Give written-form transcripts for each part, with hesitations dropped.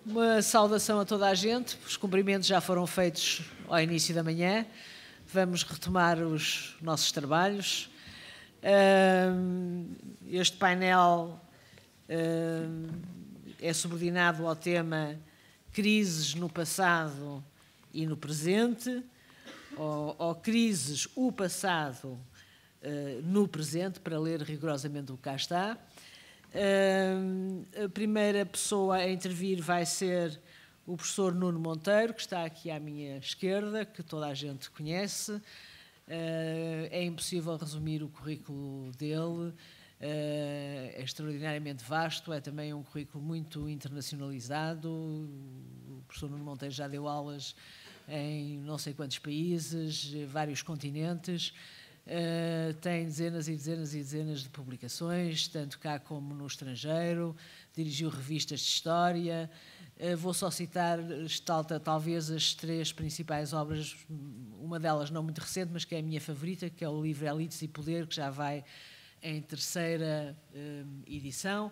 Uma saudação a toda a gente. Os cumprimentos já foram feitos ao início da manhã. Vamos retomar os nossos trabalhos. Este painel é subordinado ao tema Crises no passado e no presente, ou Crises, o passado no presente, para ler rigorosamente o que cá está. A primeira pessoa a intervir vai ser o professor Nuno Monteiro, que está aqui à minha esquerda, que toda a gente conhece. É impossível resumir o currículo dele, é extraordinariamente vasto, é também um currículo muito internacionalizado. O professor Nuno Monteiro já deu aulas em não sei quantos países, vários continentes. Tem dezenas e dezenas e dezenas de publicações, tanto cá como no estrangeiro, dirigiu revistas de história. Vou só citar talvez as três principais obras, uma delas não muito recente, mas que é a minha favorita, que é o livro Elites e Poder, que já vai em terceira edição.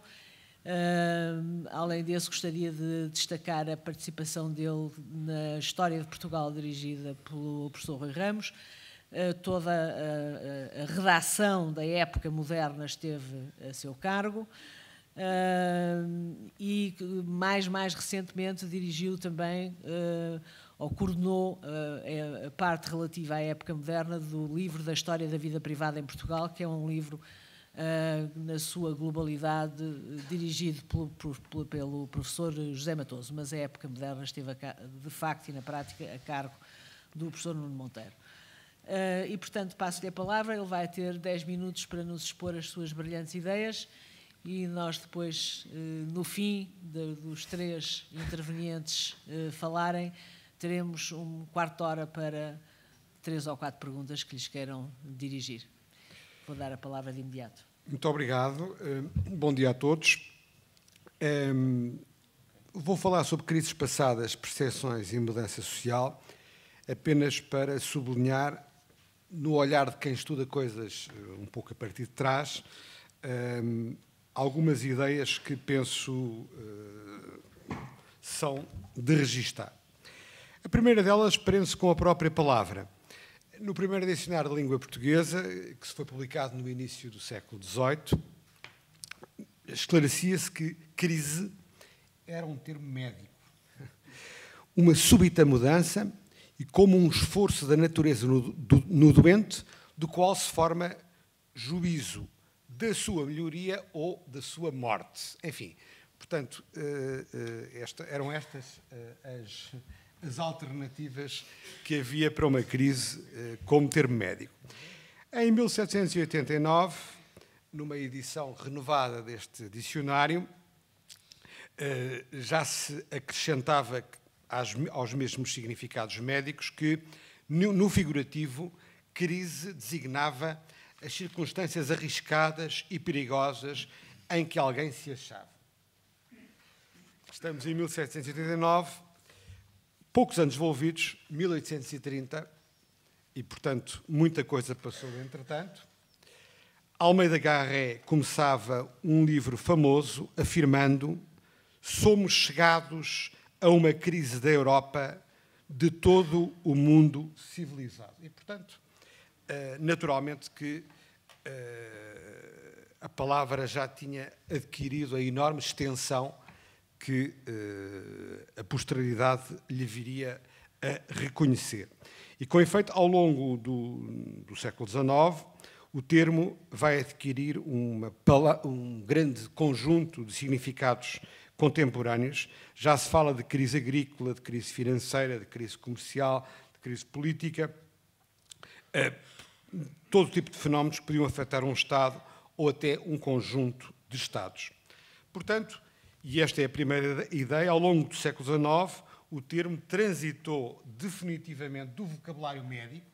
Além desse, gostaria de destacar a participação dele na História de Portugal, dirigida pelo professor Rui Ramos. Toda a redação da época moderna esteve a seu cargo e mais recentemente dirigiu também ou coordenou a parte relativa à época moderna do livro da História da Vida Privada em Portugal, que é um livro na sua globalidade dirigido pelo professor José Matoso, mas a época moderna esteve de facto e na prática a cargo do professor Nuno Monteiro. E, portanto, passo-lhe a palavra. Ele vai ter 10 minutos para nos expor as suas brilhantes ideias e nós depois, no fim dos três intervenientes falarem, teremos um quarto de hora para 3 ou 4 perguntas que lhes queiram dirigir. Vou dar a palavra de imediato. Muito obrigado. Bom dia a todos. Vou falar sobre crises passadas, percepções e mudança social, apenas para sublinhar, no olhar de quem estuda coisas um pouco a partir de trás, algumas ideias que penso são de registar. A primeira delas prende-se com a própria palavra. No primeiro dicionário de língua portuguesa, que se foi publicado no início do século XVIII, esclarecia-se que crise era um termo médico. Uma súbita mudança e como um esforço da natureza no doente, do qual se forma juízo da sua melhoria ou da sua morte. Enfim, portanto, eram estas as alternativas que havia para uma crise como termo médico. Em 1789, numa edição renovada deste dicionário, já se acrescentava aos mesmos significados médicos que, no figurativo, crise designava as circunstâncias arriscadas e perigosas em que alguém se achava. Estamos em 1789, poucos anos envolvidos, 1830, e, portanto, muita coisa passou entretanto. Almeida Garré começava um livro famoso afirmando: somos chegados a uma crise da Europa, de todo o mundo civilizado. E, portanto, naturalmente que a palavra já tinha adquirido a enorme extensão que a posteridade lhe viria a reconhecer. E, com efeito, ao longo do século XIX, o termo vai adquirir um grande conjunto de significados contemporâneos. Já se fala de crise agrícola, de crise financeira, de crise comercial, de crise política, todo tipo de fenómenos que podiam afetar um Estado ou até um conjunto de Estados. Portanto, e esta é a primeira ideia, ao longo do século XIX, o termo transitou definitivamente do vocabulário médico,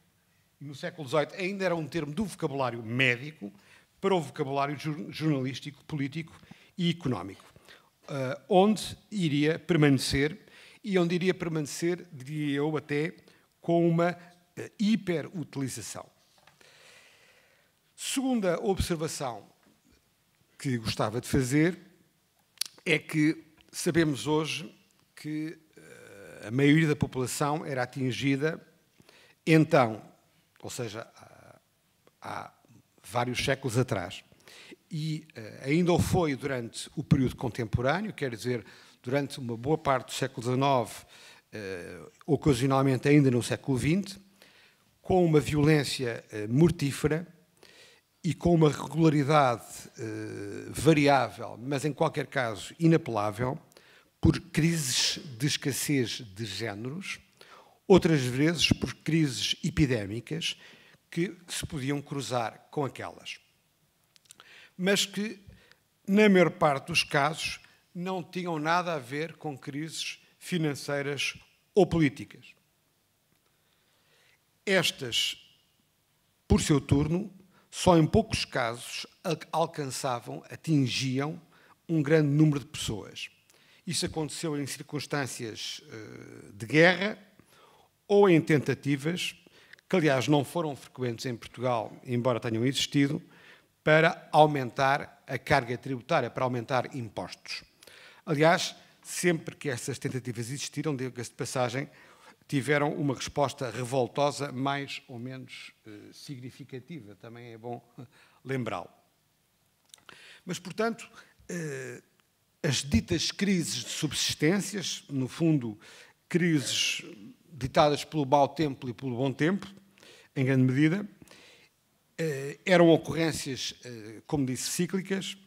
e no século XVIII ainda era um termo do vocabulário médico, para o vocabulário jornalístico, político e económico. Onde iria permanecer, e onde iria permanecer, diria eu, até com uma hiperutilização. Segunda observação que gostava de fazer é que sabemos hoje que a maioria da população era atingida então, ou seja, há vários séculos atrás. E ainda o foi durante o período contemporâneo, quer dizer, durante uma boa parte do século XIX, ocasionalmente ainda no século XX, com uma violência mortífera e com uma regularidade variável, mas em qualquer caso inapelável, por crises de escassez de géneros, outras vezes por crises epidémicas que se podiam cruzar com aquelas. Mas que, na maior parte dos casos, não tinham nada a ver com crises financeiras ou políticas. Estas, por seu turno, só em poucos casos alcançavam, atingiam um grande número de pessoas. Isso aconteceu em circunstâncias de guerra ou em tentativas, que aliás não foram frequentes em Portugal, embora tenham existido, para aumentar a carga tributária, para aumentar impostos. Aliás, sempre que essas tentativas existiram, diga-se de passagem, tiveram uma resposta revoltosa mais ou menos significativa, também é bom lembrá-lo. Mas, portanto, as ditas crises de subsistências, no fundo, crises ditadas pelo mau tempo e pelo bom tempo, em grande medida, eram ocorrências, como disse, cíclicas,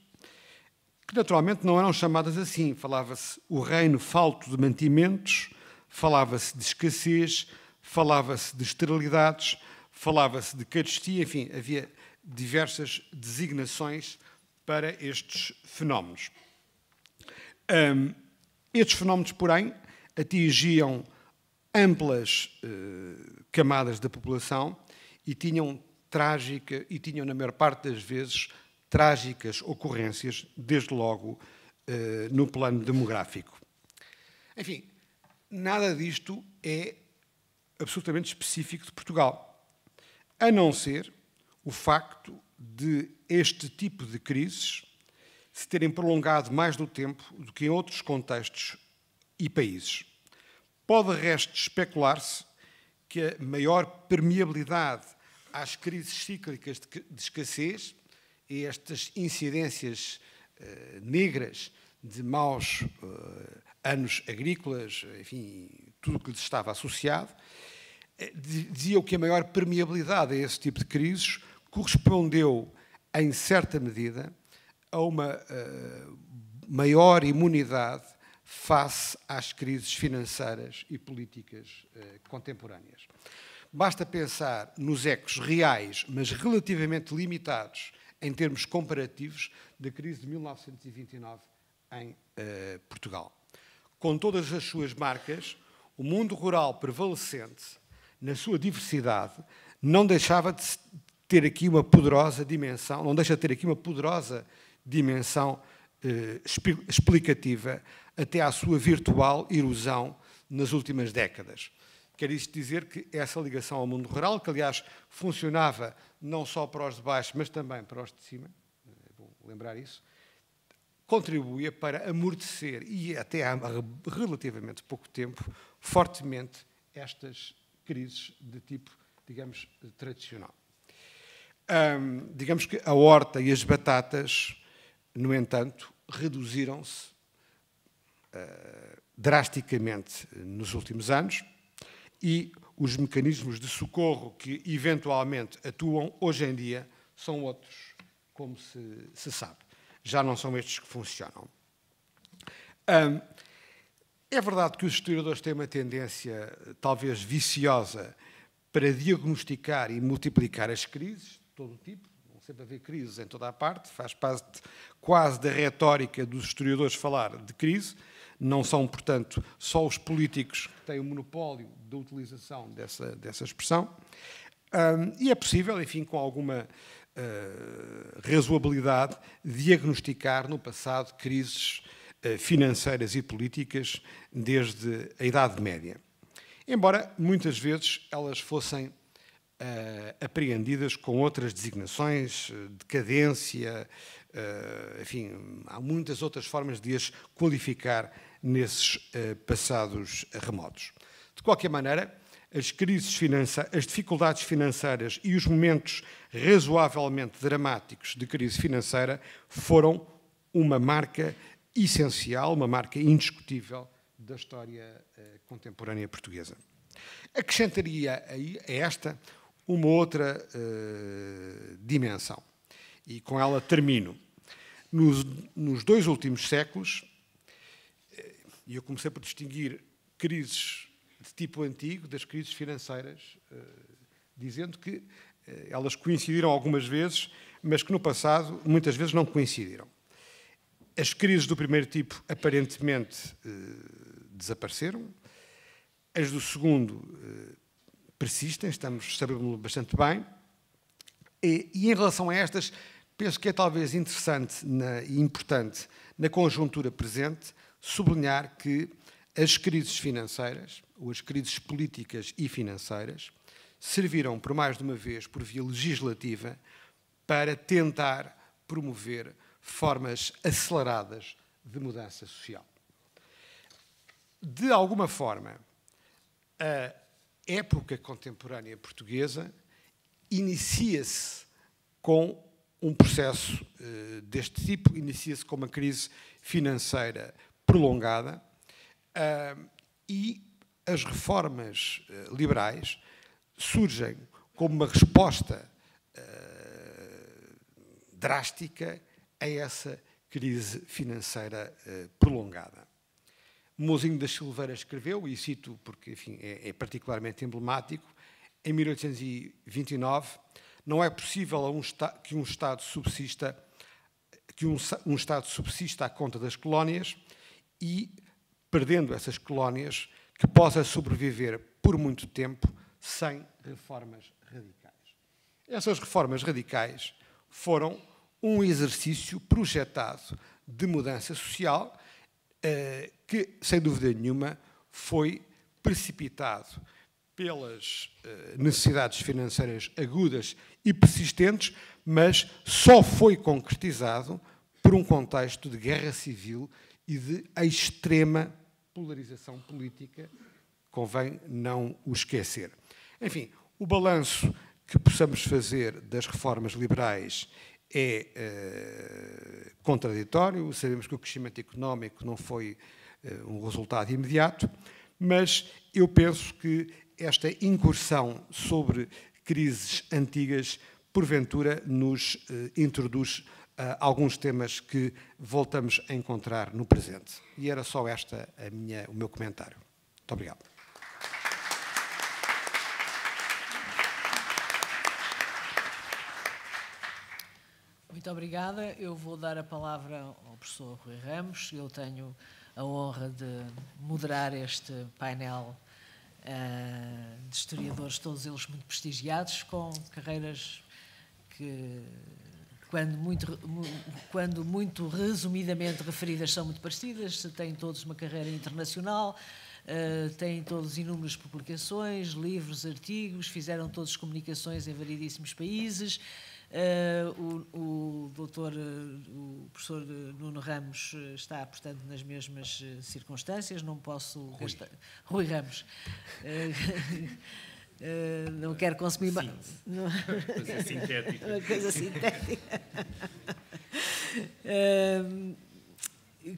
que naturalmente não eram chamadas assim. Falava-se o reino falto de mantimentos, falava-se de escassez, falava-se de esterilidades, falava-se de carestia, enfim, havia diversas designações para estes fenómenos. Estes fenómenos, porém, atingiam amplas camadas da população e tinham na maior parte das vezes, trágicas ocorrências, desde logo no plano demográfico. Enfim, nada disto é absolutamente específico de Portugal, a não ser o facto de este tipo de crises se terem prolongado mais no tempo do que em outros contextos e países. Pode, de resto, especular-se que a maior permeabilidade às crises cíclicas de escassez e estas incidências negras de maus anos agrícolas, enfim, tudo o que lhes estava associado, diziam que a maior permeabilidade a esse tipo de crises correspondeu, em certa medida, a uma maior imunidade face às crises financeiras e políticas contemporâneas. Basta pensar nos ecos reais, mas relativamente limitados, em termos comparativos, da crise de 1929 em Portugal. Com todas as suas marcas, o mundo rural prevalecente, na sua diversidade, não deixava de ter aqui uma poderosa dimensão, não deixa de ter aqui uma poderosa dimensão explicativa até à sua virtual erosão nas últimas décadas. Quer isto dizer que essa ligação ao mundo rural, que aliás funcionava não só para os de baixo, mas também para os de cima, é bom lembrar isso, contribuía para amortecer, e até há relativamente pouco tempo, fortemente estas crises de tipo, digamos, tradicional. Digamos que a horta e as batatas, no entanto, reduziram-se drasticamente nos últimos anos e os mecanismos de socorro que eventualmente atuam hoje em dia são outros, como se sabe. Já não são estes que funcionam. É verdade que os historiadores têm uma tendência, talvez viciosa, para diagnosticar e multiplicar as crises, de todo o tipo. Vão sempre haver crises em toda a parte, faz parte quase da retórica dos historiadores falar de crise. Não são, portanto, só os políticos que têm o monopólio da utilização dessa expressão. E é possível, enfim, com alguma razoabilidade, diagnosticar no passado crises financeiras e políticas desde a Idade Média. Embora muitas vezes elas fossem apreendidas com outras designações, decadência, enfim, há muitas outras formas de as qualificar nesses passados remotos. De qualquer maneira, as dificuldades financeiras e os momentos razoavelmente dramáticos de crise financeira foram uma marca essencial, uma marca indiscutível da história contemporânea portuguesa. Acrescentaria a esta uma outra dimensão, e com ela termino. Nos 2 últimos séculos, e eu comecei por distinguir crises de tipo antigo das crises financeiras, dizendo que elas coincidiram algumas vezes, mas que no passado muitas vezes não coincidiram. As crises do primeiro tipo aparentemente desapareceram, as do segundo persistem, sabemos bastante bem, e em relação a estas, penso que é talvez interessante e importante, na conjuntura presente, sublinhar que as crises financeiras, ou as crises políticas e financeiras, serviram, por mais de uma vez, por via legislativa, para tentar promover formas aceleradas de mudança social. De alguma forma, a época contemporânea portuguesa inicia-se com um processo deste tipo, inicia-se com uma crise financeira prolongada, e as reformas liberais surgem como uma resposta drástica a essa crise financeira prolongada. Mozinho da Silveira escreveu, e cito porque, enfim, é particularmente emblemático, em 1829, não é possível que um Estado subsista à conta das colónias e, perdendo essas colónias, que possa sobreviver por muito tempo sem reformas radicais. Essas reformas radicais foram um exercício projetado de mudança social que, sem dúvida nenhuma, foi precipitado pelas necessidades financeiras agudas e persistentes, mas só foi concretizado por um contexto de guerra civil e de extrema polarização política, convém não o esquecer. Enfim, o balanço que possamos fazer das reformas liberais é contraditório. Sabemos que o crescimento económico não foi um resultado imediato, mas eu penso que esta incursão sobre crises antigas, porventura, nos introduz alguns temas que voltamos a encontrar no presente. E era só o meu comentário. Muito obrigado. Muito obrigada. Eu vou dar a palavra ao professor Rui Ramos. Eu tenho a honra de moderar este painel de historiadores, todos eles muito prestigiados, com carreiras que, quando muito resumidamente referidas, são muito parecidas. Têm todos uma carreira internacional, têm todos inúmeras publicações, livros, artigos, fizeram todos comunicações em variedíssimos países. O professor Nuno Ramos está, portanto, nas mesmas circunstâncias. Não posso gastar... Rui Ramos. Não quero consumir... Uma coisa sintética. Uma coisa sintética.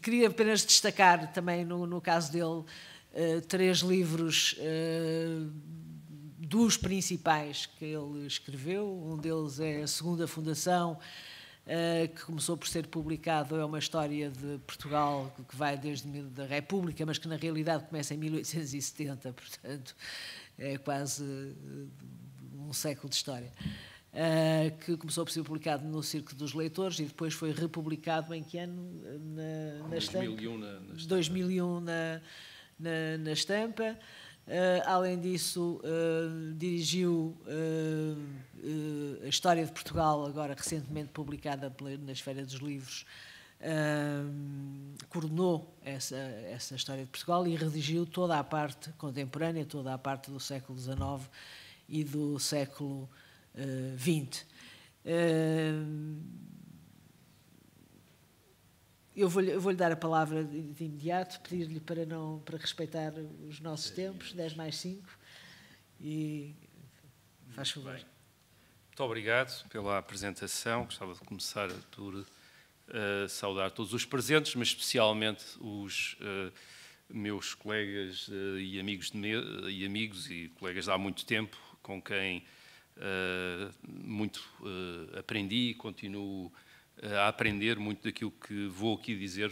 Queria apenas destacar também, no caso dele, 3 livros dos principais que ele escreveu. Um deles é A Segunda Fundação, que começou por ser publicado, é uma história de Portugal que vai desde a República, mas que na realidade começa em 1870, portanto é quase um século de história, que começou por ser publicado no Círculo dos Leitores e depois foi republicado em que ano? Na 2001 na estampa. Além disso, dirigiu a História de Portugal, agora recentemente publicada na Esfera dos Livros, coordenou essa História de Portugal e redigiu toda a parte contemporânea, toda a parte do século XIX e do século XX. eu vou-lhe dar a palavra de imediato, pedir-lhe para respeitar os nossos tempos, 10 mais 5, e faz favor. Bem, muito obrigado pela apresentação. Gostava de começar por saudar todos os presentes, mas especialmente os meus colegas e amigos e colegas de há muito tempo, com quem muito aprendi e continuo a aprender. Muito daquilo que vou aqui dizer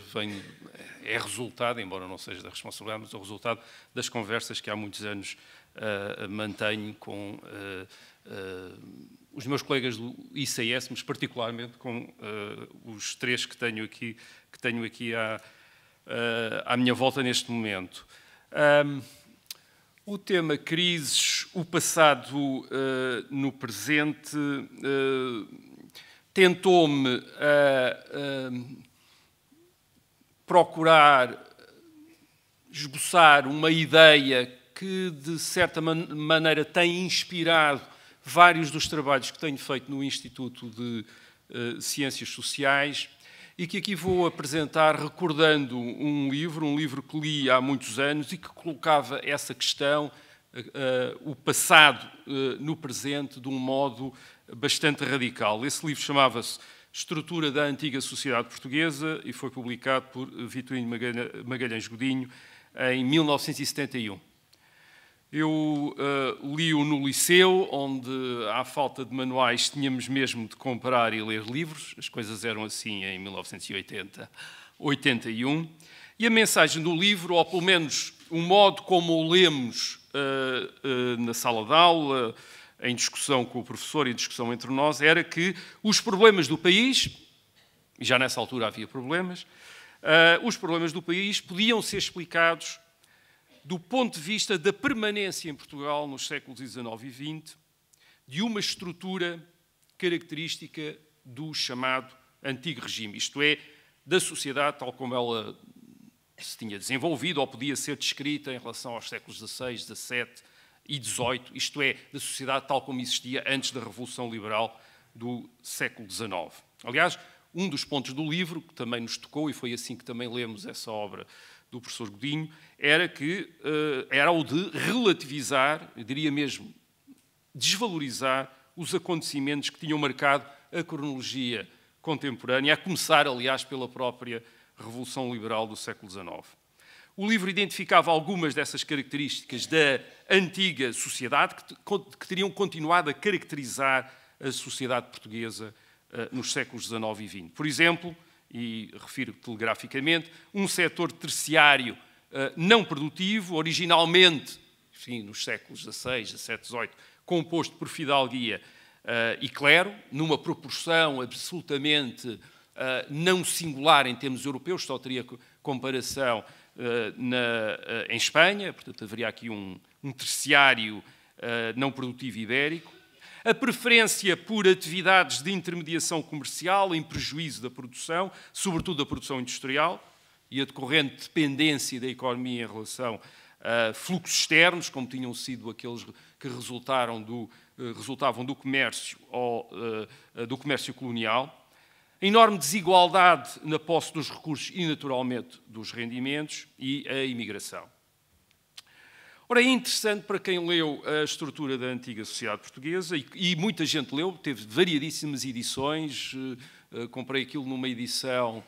é resultado, embora não seja da responsabilidade, mas é o resultado das conversas que há muitos anos mantenho com os meus colegas do ICS, mas particularmente com os três que tenho aqui à minha volta neste momento. O tema crises, o passado no presente, tentou-me procurar esboçar uma ideia que, de certa maneira, tem inspirado vários dos trabalhos que tenho feito no Instituto de Ciências Sociais e que aqui vou apresentar recordando um livro que li há muitos anos e que colocava essa questão, o passado no presente, de um modo bastante radical. Esse livro chamava-se Estrutura da Antiga Sociedade Portuguesa e foi publicado por Vitorino Magalhães Godinho em 1971. Eu li-o no liceu, onde, à falta de manuais, tínhamos mesmo de comprar e ler livros. As coisas eram assim em 1981. E a mensagem do livro, ou pelo menos o modo como o lemos na sala de aula, em discussão com o professor e em discussão entre nós, era que os problemas do país, e já nessa altura havia problemas, os problemas do país podiam ser explicados do ponto de vista da permanência em Portugal nos séculos XIX e XX de uma estrutura característica do chamado Antigo Regime, isto é, da sociedade tal como ela se tinha desenvolvido ou podia ser descrita em relação aos séculos XVI, XVII e XVIII, isto é, da sociedade tal como existia antes da Revolução Liberal do século XIX. Aliás, um dos pontos do livro, que também nos tocou, e foi assim que também lemos essa obra do professor Godinho, era o de relativizar, eu diria mesmo, desvalorizar os acontecimentos que tinham marcado a cronologia contemporânea, a começar, aliás, pela própria Revolução Liberal do século XIX. O livro identificava algumas dessas características da antiga sociedade que teriam continuado a caracterizar a sociedade portuguesa nos séculos XIX e XX. Por exemplo, e refiro telegraficamente, um setor terciário não produtivo, originalmente, enfim, nos séculos XVI, XVII, XVIII, composto por fidalguia e clero, numa proporção absolutamente não singular em termos europeus, só teria comparação em Espanha, portanto haveria aqui um terciário não produtivo ibérico. A preferência por atividades de intermediação comercial em prejuízo da produção, sobretudo da produção industrial, e a decorrente dependência da economia em relação a fluxos externos, como tinham sido aqueles que resultavam do comércio ou do comércio colonial. A enorme desigualdade na posse dos recursos e, naturalmente, dos rendimentos e a imigração. Ora, é interessante para quem leu a estrutura da antiga sociedade portuguesa, e muita gente leu, teve variadíssimas edições, comprei aquilo numa edição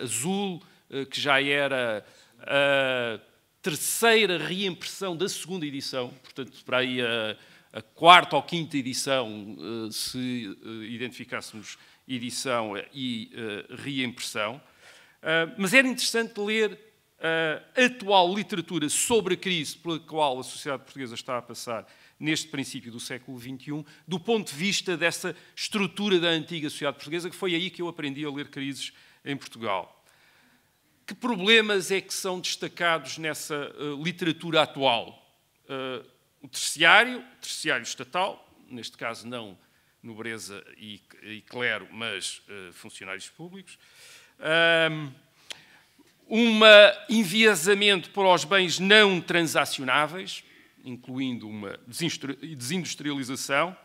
azul, que já era a terceira reimpressão da segunda edição, portanto, para aí a quarta ou quinta edição, se identificássemos edição e reimpressão. Mas era interessante ler a atual literatura sobre a crise pela qual a sociedade portuguesa está a passar neste princípio do século XXI, do ponto de vista dessa estrutura da antiga sociedade portuguesa, que foi aí que eu aprendi a ler crises em Portugal. Que problemas é que são destacados nessa literatura atual? O terciário estatal, neste caso não nobreza e clero, mas funcionários públicos. Enviesamento para os bens não transacionáveis, incluindo uma desindustrialização,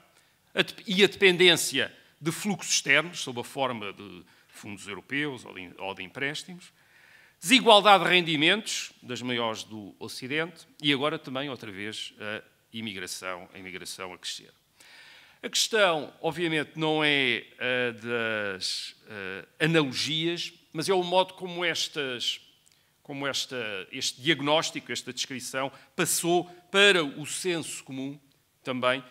e a dependência de fluxos externos, sob a forma de fundos europeus ou de empréstimos, desigualdade de rendimentos, das maiores do Ocidente, e agora também, outra vez, a imigração a crescer. A questão, obviamente, não é a das analogias, mas é o modo como este diagnóstico, esta descrição, passou para o senso comum também,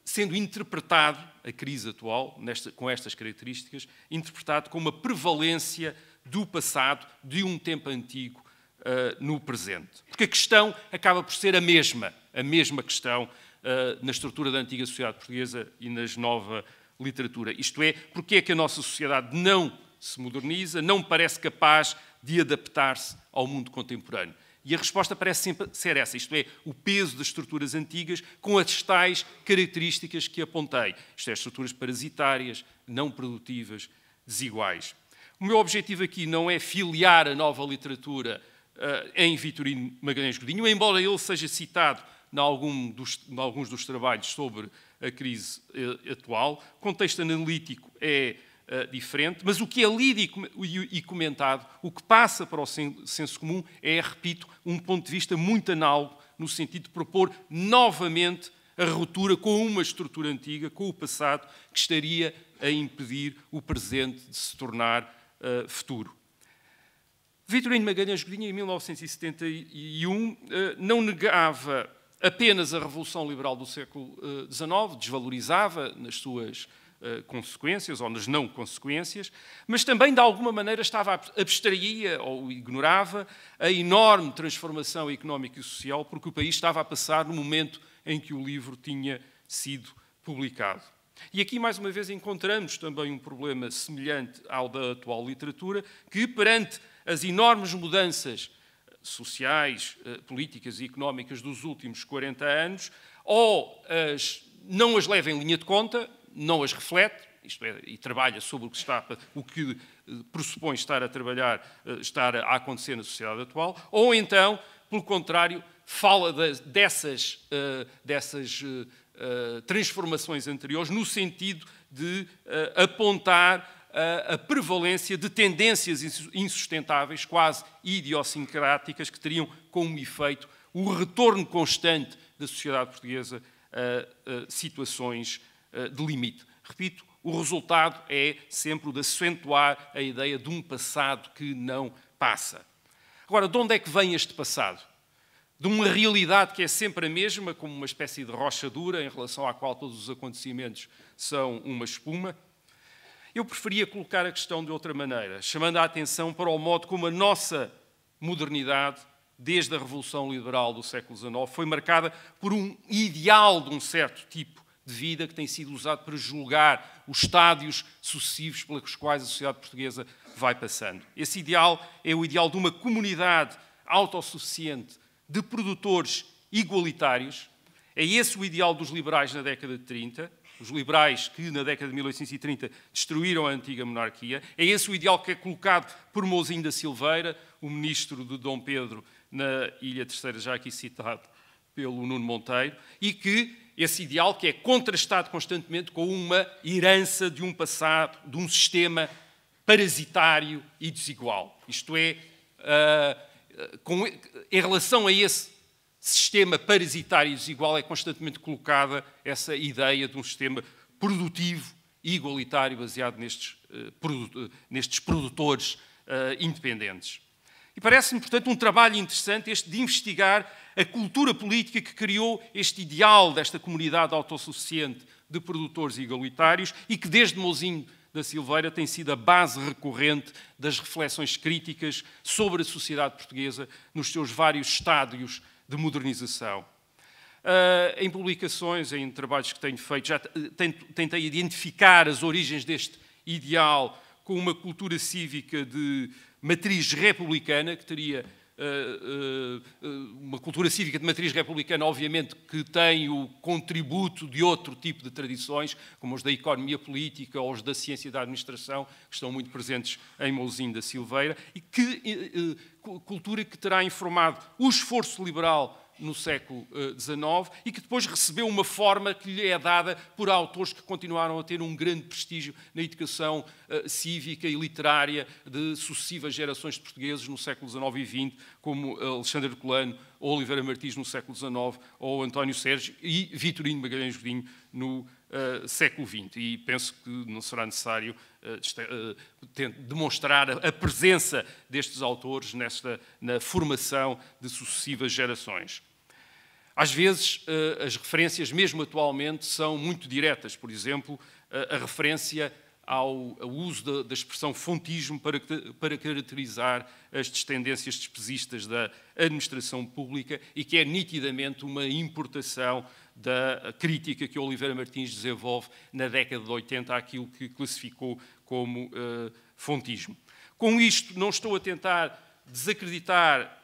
sendo interpretado, a crise atual, com estas características, interpretado como uma prevalência do passado, de um tempo antigo, no presente. Porque a questão acaba por ser a mesma questão na estrutura da antiga sociedade portuguesa e na nova literatura. Isto é, porque é que a nossa sociedade não se moderniza, não parece capaz de adaptar-se ao mundo contemporâneo? E a resposta parece sempre ser essa, isto é, o peso das estruturas antigas com as tais características que apontei. Isto é, estruturas parasitárias, não produtivas, desiguais. O meu objetivo aqui não é filiar a nova literatura em Vitorino Magalhães Godinho, embora ele seja citado em alguns dos trabalhos sobre a crise atual. O contexto analítico é diferente, mas o que é lido e comentado, o que passa para o senso comum é, repito, um ponto de vista muito análogo, no sentido de propor novamente a ruptura com uma estrutura antiga, com o passado, que estaria a impedir o presente de se tornar futuro. Vitorino Magalhães Godinho, em 1971, não negava apenas a Revolução Liberal do século XIX, desvalorizava nas suas consequências ou nas não consequências, mas também, de alguma maneira, abstraía ou ignorava a enorme transformação económica e social porque o país estava a passar no momento em que o livro tinha sido publicado. E aqui, mais uma vez, encontramos também um problema semelhante ao da atual literatura, que, perante as enormes mudanças sociais, políticas e económicas dos últimos 40 anos, ou não as leva em linha de conta, não as reflete, isto é, e trabalha sobre o que pressupõe estar a acontecer na sociedade atual, ou então, pelo contrário, fala dessas transformações anteriores no sentido de apontar a prevalência de tendências insustentáveis, quase idiosincráticas, que teriam como efeito o retorno constante da sociedade portuguesa a situações de limite. Repito, o resultado é sempre o de acentuar a ideia de um passado que não passa. Agora, de onde é que vem este passado? De uma realidade que é sempre a mesma, como uma espécie de rocha dura em relação à qual todos os acontecimentos são uma espuma? Eu preferia colocar a questão de outra maneira, chamando a atenção para o modo como a nossa modernidade, desde a Revolução Liberal do século XIX, foi marcada por um ideal de um certo tipo de vida que tem sido usado para julgar os estádios sucessivos pelos quais a sociedade portuguesa vai passando. Esse ideal é o ideal de uma comunidade autossuficiente, de produtores igualitários. É esse o ideal dos liberais na década de 30, os liberais que, na década de 1830, destruíram a antiga monarquia. É esse o ideal que é colocado por Mouzinho da Silveira, o ministro de Dom Pedro na Ilha Terceira, já aqui citado pelo Nuno Monteiro, e que esse ideal que é contrastado constantemente com uma herança de um passado, de um sistema parasitário e desigual. Isto é, em relação a esse sistema parasitário e desigual é constantemente colocada essa ideia de um sistema produtivo e igualitário baseado nestes produtores independentes. E parece-me, portanto, um trabalho interessante este de investigar a cultura política que criou este ideal desta comunidade autossuficiente de produtores igualitários e que, desde Mouzinho da Silveira, tem sido a base recorrente das reflexões críticas sobre a sociedade portuguesa nos seus vários estádios de modernização. Em publicações, em trabalhos que tenho feito, já tentei identificar as origens deste ideal com uma cultura cívica de matriz republicana, que teria uma cultura cívica de matriz republicana, obviamente, que tem o contributo de outro tipo de tradições, como os da economia política ou os da ciência da administração, que estão muito presentes em Mouzinho da Silveira, e que cultura que terá informado o esforço liberal no século XIX e que depois recebeu uma forma que lhe é dada por autores que continuaram a ter um grande prestígio na educação cívica e literária de sucessivas gerações de portugueses no século XIX e XX, como Alexandre Herculano, ou Oliveira Martins no século XIX, ou António Sérgio e Vitorino Magalhães Godinho no século XX. E penso que não será necessário demonstrar a presença destes autores na formação de sucessivas gerações. Às vezes, as referências, mesmo atualmente, são muito diretas. Por exemplo, a referência ao uso da expressão fontismo para caracterizar as tendências despesistas da administração pública e que é nitidamente uma importação da crítica que Oliveira Martins desenvolve na década de 80 àquilo que classificou como fontismo. Com isto, não estou a tentar desacreditar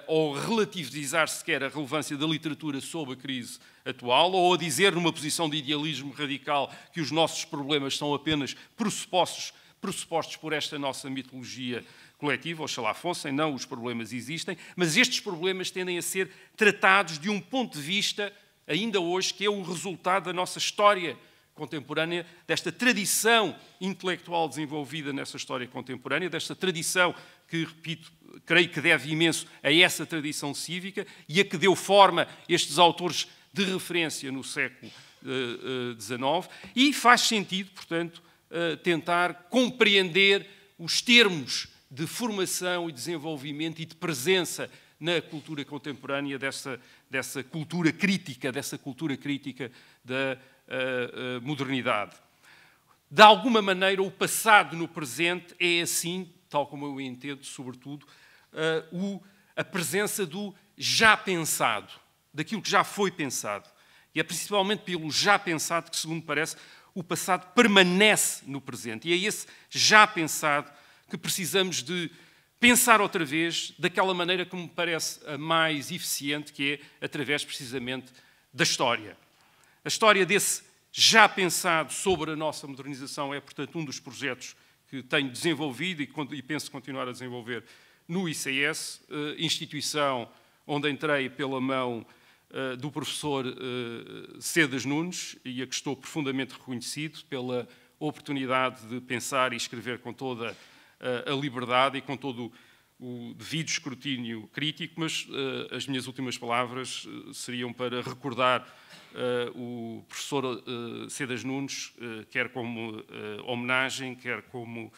ou relativizar sequer a relevância da literatura sob a crise atual, ou a dizer numa posição de idealismo radical que os nossos problemas são apenas pressupostos por esta nossa mitologia coletiva, oxalá fossem, não, os problemas existem, mas estes problemas tendem a ser tratados de um ponto de vista, ainda hoje, que é o resultado da nossa história contemporânea, desta tradição intelectual desenvolvida nessa história contemporânea, desta tradição que, repito, creio que deve imenso a essa tradição cívica e a que deu forma estes autores de referência no século XIX, e faz sentido, portanto, tentar compreender os termos de formação e desenvolvimento e de presença na cultura contemporânea dessa cultura crítica da modernidade. De alguma maneira, o passado no presente é assim, tal como eu entendo, sobretudo, a presença do já pensado, daquilo que já foi pensado. E é principalmente pelo já pensado que, segundo parece, o passado permanece no presente. E é esse já pensado que precisamos de pensar outra vez, daquela maneira que me parece a mais eficiente, que é através, precisamente, da história. A história desse já pensado sobre a nossa modernização é, portanto, um dos projetos que tenho desenvolvido e penso continuar a desenvolver no ICS, instituição onde entrei pela mão do professor Cedas Nunes e a que estou profundamente reconhecido pela oportunidade de pensar e escrever com toda a liberdade e com todo o devido escrutínio crítico, mas as minhas últimas palavras seriam para recordar o professor Cedas Nunes, quer como homenagem, quer como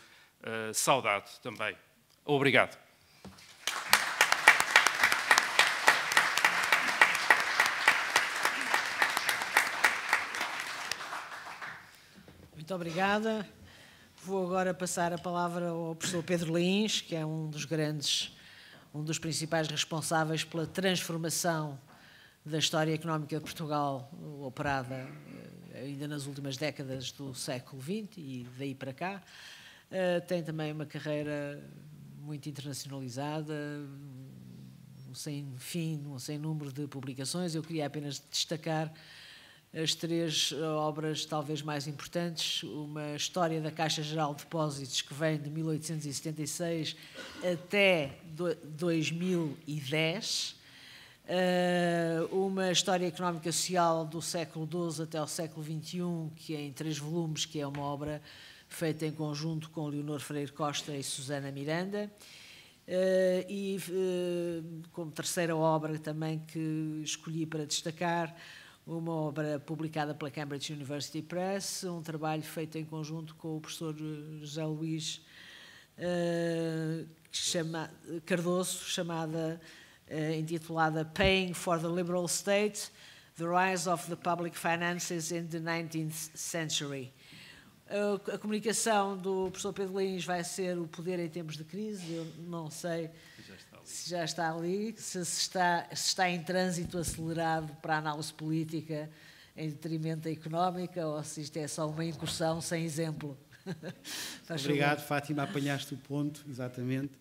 saudade também. Obrigado. Muito obrigada. Vou agora passar a palavra ao professor Pedro Lins, que é um dos principais responsáveis pela transformação da história económica de Portugal, operada ainda nas últimas décadas do século XX e daí para cá. Tem também uma carreira muito internacionalizada, um sem número de publicações. Eu queria apenas destacar as três obras talvez mais importantes: uma história da Caixa Geral de Depósitos, que vem de 1876 até 2010, uma história económica social do século XII até ao século XXI, que é em 3 volumes, que é uma obra feita em conjunto com Leonor Freire Costa e Susana Miranda, e como terceira obra também que escolhi para destacar, uma obra publicada pela Cambridge University Press, um trabalho feito em conjunto com o professor José Luís Cardoso, intitulada Paying for the Liberal State, The Rise of the Public Finances in the 19th Century. A comunicação do professor Pedro Lins vai ser o poder em tempos de crise. Eu não sei se já está ali, se está em trânsito acelerado para a análise política em detrimento da económica, ou se isto é só uma incursão sem exemplo. Obrigado, Fátima, apanhaste o ponto, exatamente.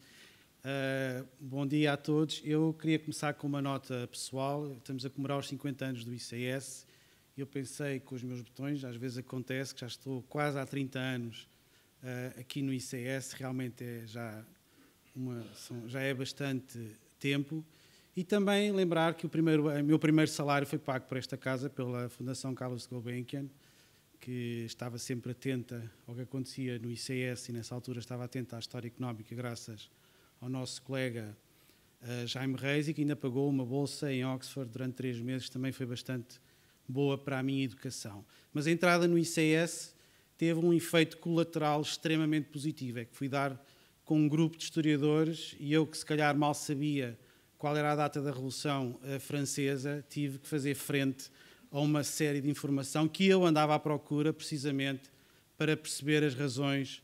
Bom dia a todos. Eu queria começar com uma nota pessoal. Estamos a comemorar os 50 anos do ICS. Eu pensei com os meus botões, às vezes acontece que já estou quase há 30 anos aqui no ICS, realmente já é bastante tempo, E também lembrar que o meu primeiro salário foi pago por esta casa, pela Fundação Carlos Gulbenkian, que estava sempre atenta ao que acontecia no ICS e nessa altura estava atenta à história económica graças ao nosso colega Jaime Reis, e que ainda pagou uma bolsa em Oxford durante 3 meses, que também foi bastante boa para a minha educação. Mas a entrada no ICS teve um efeito colateral extremamente positivo, é que fui dar com um grupo de historiadores, e eu, que se calhar mal sabia qual era a data da Revolução Francesa, tive que fazer frente a uma série de informação que eu andava à procura precisamente para perceber as razões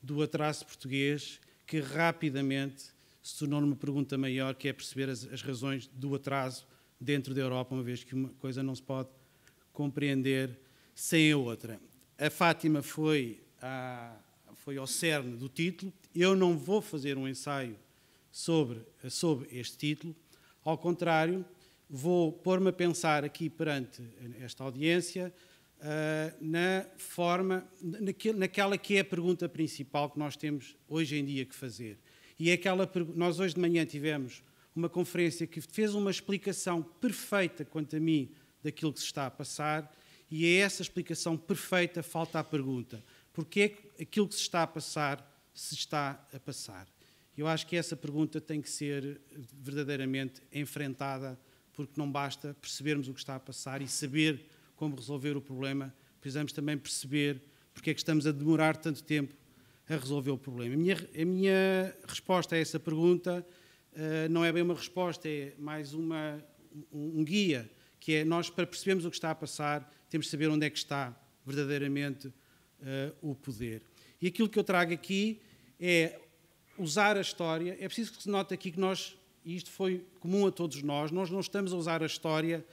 do atraso português, que rapidamente se tornou numa pergunta maior, que é perceber as razões do atraso dentro da Europa, uma vez que uma coisa não se pode compreender sem a outra. A Fátima foi ao cerne do título. Eu não vou fazer um ensaio sobre este título, ao contrário, vou pôr-me a pensar aqui perante esta audiência naquela que é a pergunta principal que nós temos hoje em dia que fazer. E é nós hoje de manhã tivemos uma conferência que fez uma explicação perfeita, quanto a mim, daquilo que se está a passar, e a essa explicação perfeita falta a pergunta: porquê é que aquilo que se está a passar se está a passar? Eu acho que essa pergunta tem que ser verdadeiramente enfrentada, porque não basta percebermos o que está a passar e saber como resolver o problema, precisamos também perceber porque é que estamos a demorar tanto tempo a resolver o problema. A minha resposta a essa pergunta não é bem uma resposta, é mais um guia, que é: nós, para percebermos o que está a passar, temos de saber onde é que está verdadeiramente o poder. E aquilo que eu trago aqui é usar a história. É preciso que se note aqui que nós, e isto foi comum a todos nós não estamos a usar a história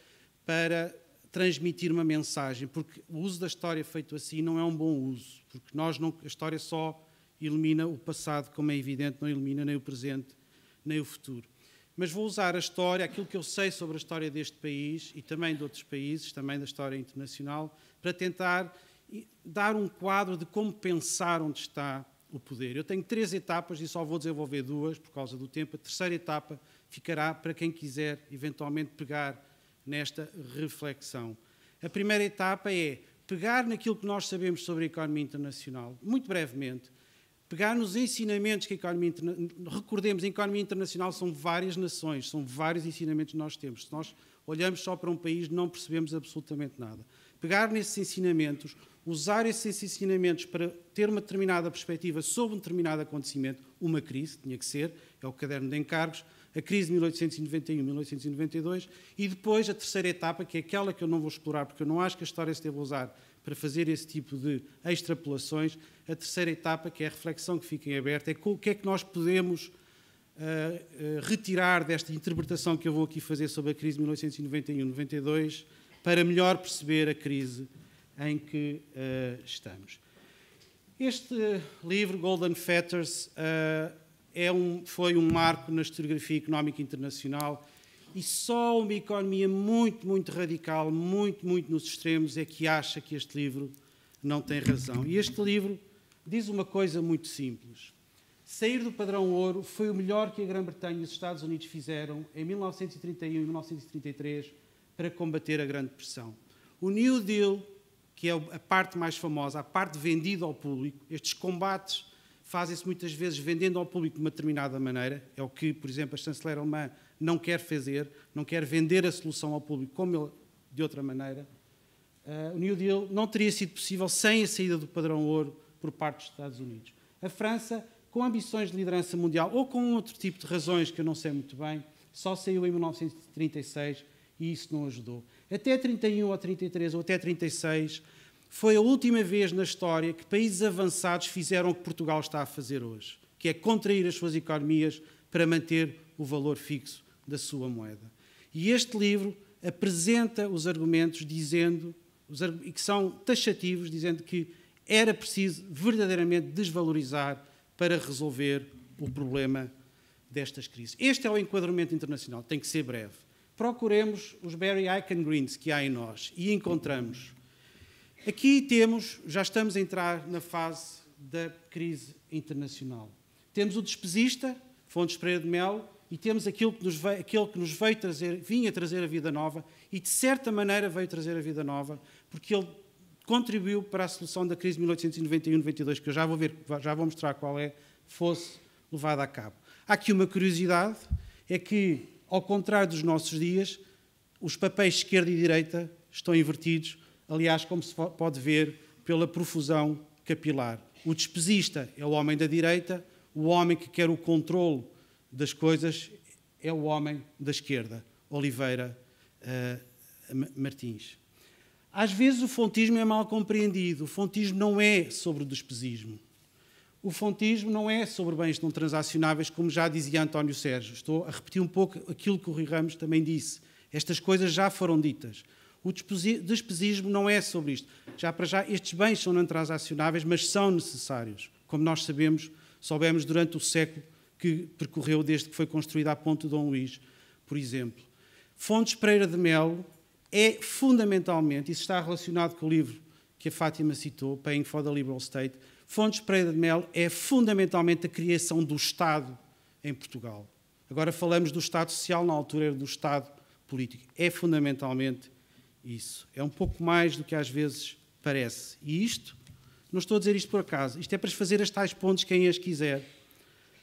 para transmitir uma mensagem, porque o uso da história feito assim não é um bom uso, porque a história só elimina o passado, como é evidente, não elimina nem o presente, nem o futuro. Mas vou usar a história, aquilo que eu sei sobre a história deste país e também de outros países, também da história internacional, para tentar dar um quadro de como pensar onde está o poder. Eu tenho 3 etapas e só vou desenvolver 2 por causa do tempo. A terceira etapa ficará para quem quiser eventualmente pegar nesta reflexão. A primeira etapa é pegar naquilo que nós sabemos sobre a economia internacional, muito brevemente, pegar nos ensinamentos que a economia internacional... Recordemos, a economia internacional são várias nações, são vários ensinamentos que nós temos. Se nós olhamos só para um país, não percebemos absolutamente nada. Pegar nesses ensinamentos, usar esses ensinamentos para ter uma determinada perspectiva sobre um determinado acontecimento, uma crise, tinha que ser, é o caderno de encargos, a crise de 1891-1892, e depois a terceira etapa, que é aquela que eu não vou explorar, porque eu não acho que a história se deva usar para fazer esse tipo de extrapolações. A terceira etapa, que é a reflexão que fica em aberto, é o que é que nós podemos retirar desta interpretação que eu vou aqui fazer sobre a crise de 1891-92 para melhor perceber a crise em que estamos. Este livro, Golden Fetters, foi um marco na historiografia económica internacional, e só uma economia muito, muito radical, muito, muito nos extremos, é que acha que este livro não tem razão. E este livro diz uma coisa muito simples: sair do padrão ouro foi o melhor que a Grã-Bretanha e os Estados Unidos fizeram em 1931 e 1933 para combater a Grande Depressão. O New Deal, que é a parte mais famosa, a parte vendida ao público, estes combates fazem-se muitas vezes vendendo ao público de uma determinada maneira, é o que, por exemplo, a chanceler alemã não quer fazer, não quer vender a solução ao público como ele, de outra maneira. O New Deal não teria sido possível sem a saída do padrão ouro por parte dos Estados Unidos. A França, com ambições de liderança mundial ou com outro tipo de razões que eu não sei muito bem, só saiu em 1936 e isso não ajudou. Até 31 ou 33 ou até 36 foi a última vez na história que países avançados fizeram o que Portugal está a fazer hoje, que é contrair as suas economias para manter o valor fixo da sua moeda. E este livro apresenta os argumentos e que são taxativos, dizendo que era preciso verdadeiramente desvalorizar para resolver o problema destas crises. Este é o enquadramento internacional, tem que ser breve. Procuremos os Barry Eichengreen's que há em nós e encontramos. Aqui já estamos a entrar na fase da crise internacional. Temos o despesista, Fontes Pereira de Melo, e temos aquilo que nos veio vinha trazer a vida nova e, de certa maneira, veio trazer a vida nova, porque ele contribuiu para a solução da crise de 1891-92, que eu já vou mostrar qual é, fosse levada a cabo. Há aqui uma curiosidade, é que, ao contrário dos nossos dias, os papéis de esquerda e direita estão invertidos, aliás, como se pode ver pela profusão capilar. O despesista é o homem da direita, o homem que quer o controle das coisas é o homem da esquerda, Oliveira Martins. Às vezes o fontismo é mal compreendido. O fontismo não é sobre o despesismo. O fontismo não é sobre bens não transacionáveis, como já dizia António Sérgio. Estou a repetir um pouco aquilo que o Rui Ramos também disse. Estas coisas já foram ditas. O despesismo não é sobre isto. Já para já, estes bens são não transacionáveis, mas são necessários. Como nós soubemos durante o século que percorreu desde que foi construída a Ponte Dom Luís, por exemplo. Fontes Pereira de Melo é fundamentalmente, isso está relacionado com o livro que a Fátima citou, Paying for the Liberal State, Fontes Pereira de Melo é fundamentalmente a criação do Estado em Portugal. Agora falamos do Estado Social, na altura era do Estado político. É fundamentalmente isso. É um pouco mais do que às vezes parece. E isto, não estou a dizer isto por acaso, isto é para fazer as tais pontes quem as quiser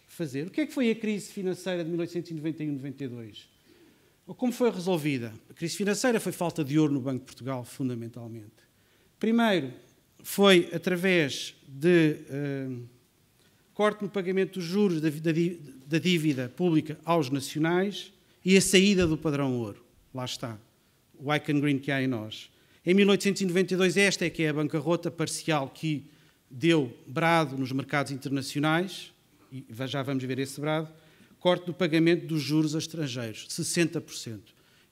fazer. O que é que foi a crise financeira de 1891-92? Ou como foi resolvida? A crise financeira foi falta de ouro no Banco de Portugal, fundamentalmente. Primeiro, foi através de corte no pagamento dos juros da dívida pública aos nacionais e a saída do padrão ouro. Lá está, o Icahn Green que há em nós. Em 1892, esta é que é a bancarrota parcial que deu brado nos mercados internacionais, e já vamos ver esse brado, corte do pagamento dos juros a estrangeiros, 60%.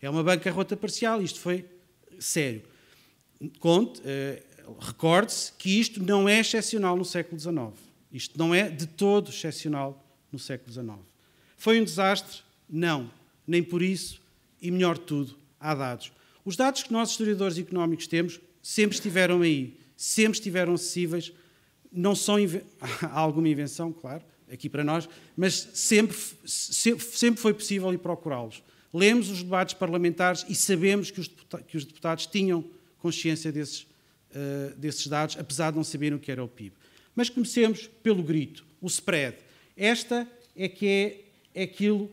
É uma bancarrota parcial, isto foi sério. Recorde-se que isto não é excepcional no século XIX. Isto não é de todo excepcional no século XIX. Foi um desastre? Não. Nem por isso, e melhor de tudo, há dados. Os dados que nós, historiadores económicos, temos, sempre estiveram aí, sempre estiveram acessíveis, não são... Há alguma invenção, claro, aqui para nós, mas sempre foi possível ir procurá-los. Lemos os debates parlamentares e sabemos que os deputados tinham consciência desses dados, apesar de não saberem o que era o PIB. Mas comecemos pelo grito, o spread. Esta é que é aquilo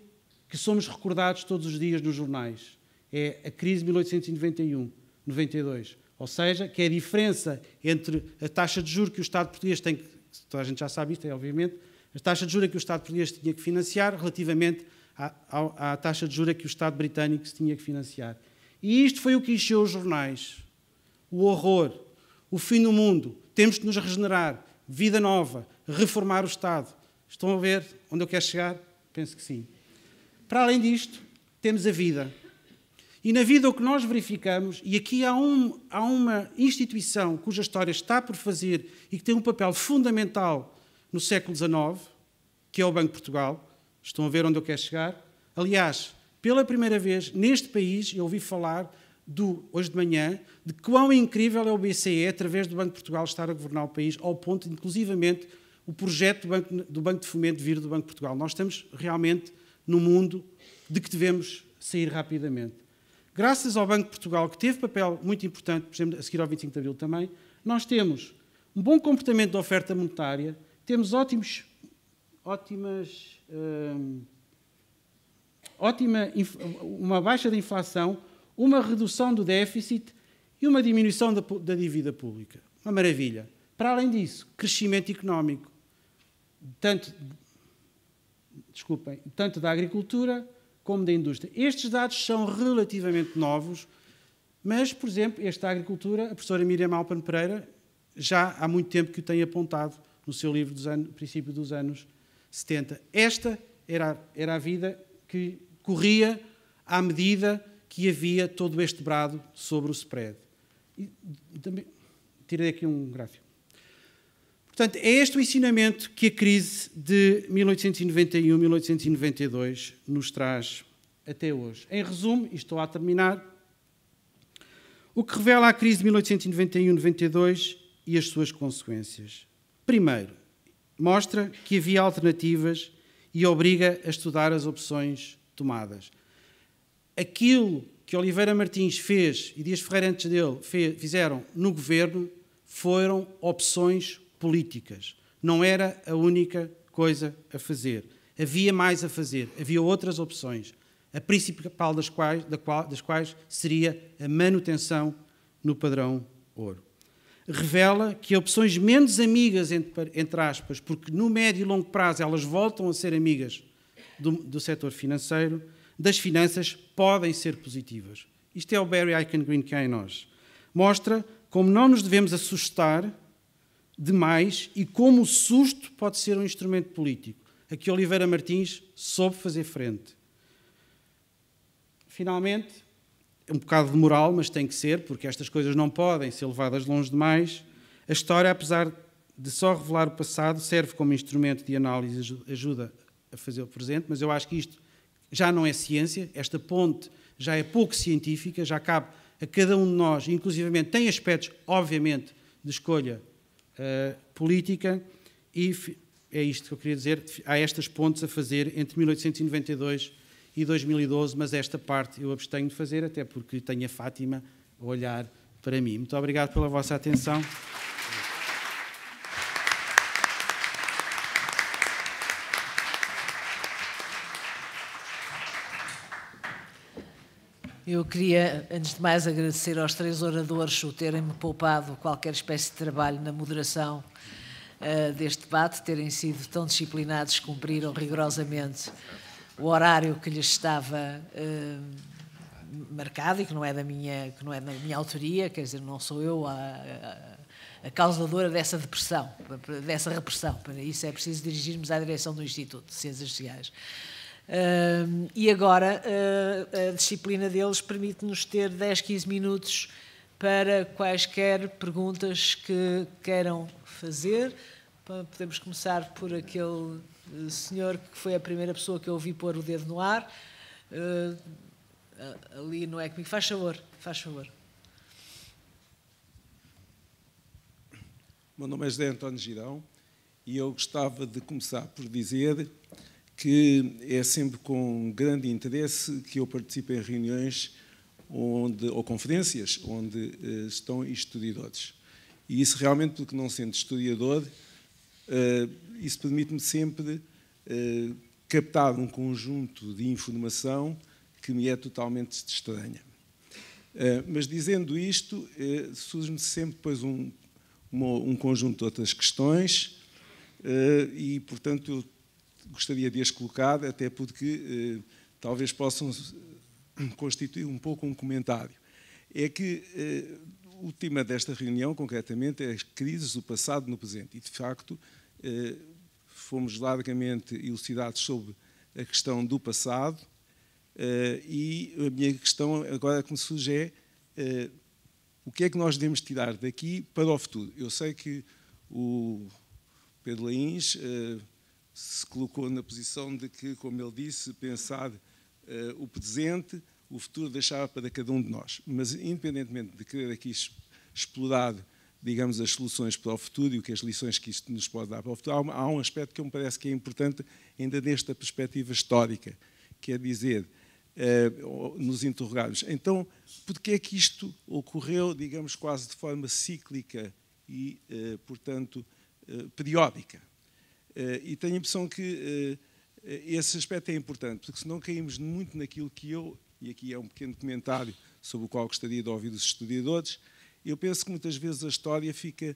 que somos recordados todos os dias nos jornais. É a crise de 1891-92. Ou seja, que é a diferença entre a taxa de juros que o Estado português tem, toda a gente já sabe isto, obviamente, a taxa de juros que o Estado português tinha que financiar relativamente à taxa de juros que o Estado britânico se tinha que financiar. E isto foi o que encheu os jornais. O horror, o fim do mundo, temos de nos regenerar, vida nova, reformar o Estado. Estão a ver onde eu quero chegar? Penso que sim. Para além disto, temos a vida. E na vida o que nós verificamos, e aqui há uma instituição cuja história está por fazer e que tem um papel fundamental no século XIX, que é o Banco de Portugal. Estão a ver onde eu quero chegar? Aliás, pela primeira vez neste país, eu ouvi falar, hoje de manhã, de quão incrível é o BCE, através do Banco de Portugal, estar a governar o país, ao ponto de, inclusivamente, o projeto do Banco de Fomento vir do Banco de Portugal. Nós estamos realmente no mundo de que devemos sair rapidamente. Graças ao Banco de Portugal, que teve papel muito importante, por exemplo, a seguir ao 25 de Abril também, nós temos um bom comportamento da oferta monetária, temos uma baixa da inflação, uma redução do déficit e uma diminuição da dívida pública. Uma maravilha. Para além disso, crescimento económico, tanto da agricultura como da indústria. Estes dados são relativamente novos, mas, por exemplo, esta agricultura, a professora Miriam Alpan Pereira, já há muito tempo que o tem apontado no seu livro do princípio dos anos 70. Esta era a vida que corria à medida que havia todo este brado sobre o spread. E também, tirei aqui um gráfico. Portanto, é este o ensinamento que a crise de 1891-1892 nos traz até hoje. Em resumo, e estou a terminar, o que revela a crise de 1891-92 e as suas consequências. Primeiro, mostra que havia alternativas e obriga a estudar as opções tomadas. Aquilo que Oliveira Martins fez e Dias Ferreira antes dele fizeram no governo foram opções políticas. Não era a única coisa a fazer. Havia mais a fazer, havia outras opções, a principal das quais seria a manutenção no padrão ouro. Revela que opções menos amigas, entre aspas, porque no médio e longo prazo elas voltam a ser amigas do setor financeiro, das finanças, podem ser positivas. Isto é o Barry Eichengreen que há em nós. Mostra como não nos devemos assustar demais e como o susto pode ser um instrumento político. Aqui Oliveira Martins soube fazer frente. Finalmente, um bocado de moral, mas tem que ser, porque estas coisas não podem ser levadas longe demais. A história, apesar de só revelar o passado, serve como instrumento de análise e ajuda a fazer o presente, mas eu acho que isto já não é ciência, esta ponte já é pouco científica, já cabe a cada um de nós, inclusivamente tem aspectos, obviamente, de escolha política, e é isto que eu queria dizer, há estas pontes a fazer entre 1892 e 2012, mas esta parte eu abstenho de fazer, até porque tenho a Fátima a olhar para mim. Muito obrigado pela vossa atenção. Eu queria, antes de mais, agradecer aos 3 oradores o terem-me poupado qualquer espécie de trabalho na moderação deste debate, terem sido tão disciplinados, cumpriram rigorosamente o horário que lhes estava marcado e que não é da minha autoria, quer dizer, não sou eu a causadora dessa depressão, dessa repressão. Para isso é preciso dirigirmos à direção do Instituto de Ciências Sociais. E agora a disciplina deles permite-nos ter 10, 15 minutos para quaisquer perguntas que queiram fazer. Podemos começar por aquele senhor que foi a primeira pessoa que eu ouvi pôr o dedo no ar. Ali não é comigo. Faz favor, faz favor. Meu nome é José António Girão e eu gostava de começar por dizer que é sempre com grande interesse que eu participo em reuniões ou conferências onde estão historiadores. E isso realmente, porque não sendo historiador, isso permite-me sempre captar um conjunto de informação que me é totalmente estranha. Mas dizendo isto, surge-me sempre depois um conjunto de outras questões e, portanto, eu gostaria de as colocar, até porque talvez possam constituir um pouco um comentário. É que o tema desta reunião, concretamente, é as crises do passado no presente. E, de facto, fomos largamente elucidados sobre a questão do passado e a minha questão agora que me surge é o que é que nós devemos tirar daqui para o futuro. Eu sei que o Pedro Lains se colocou na posição de que, como ele disse, pensar o presente, o futuro deixava para cada um de nós. Mas, independentemente de querer aqui explorar, digamos, as soluções para o futuro e o que as lições que isto nos pode dar para o futuro, há um aspecto que me parece que é importante ainda nesta perspectiva histórica, que é dizer, nos interrogarmos, então, porquê é que isto ocorreu, digamos, quase de forma cíclica e, portanto, periódica? E tenho a impressão que esse aspecto é importante, porque senão caímos muito naquilo que eu, e aqui é um pequeno comentário sobre o qual gostaria de ouvir os historiadores, eu penso que muitas vezes a história fica,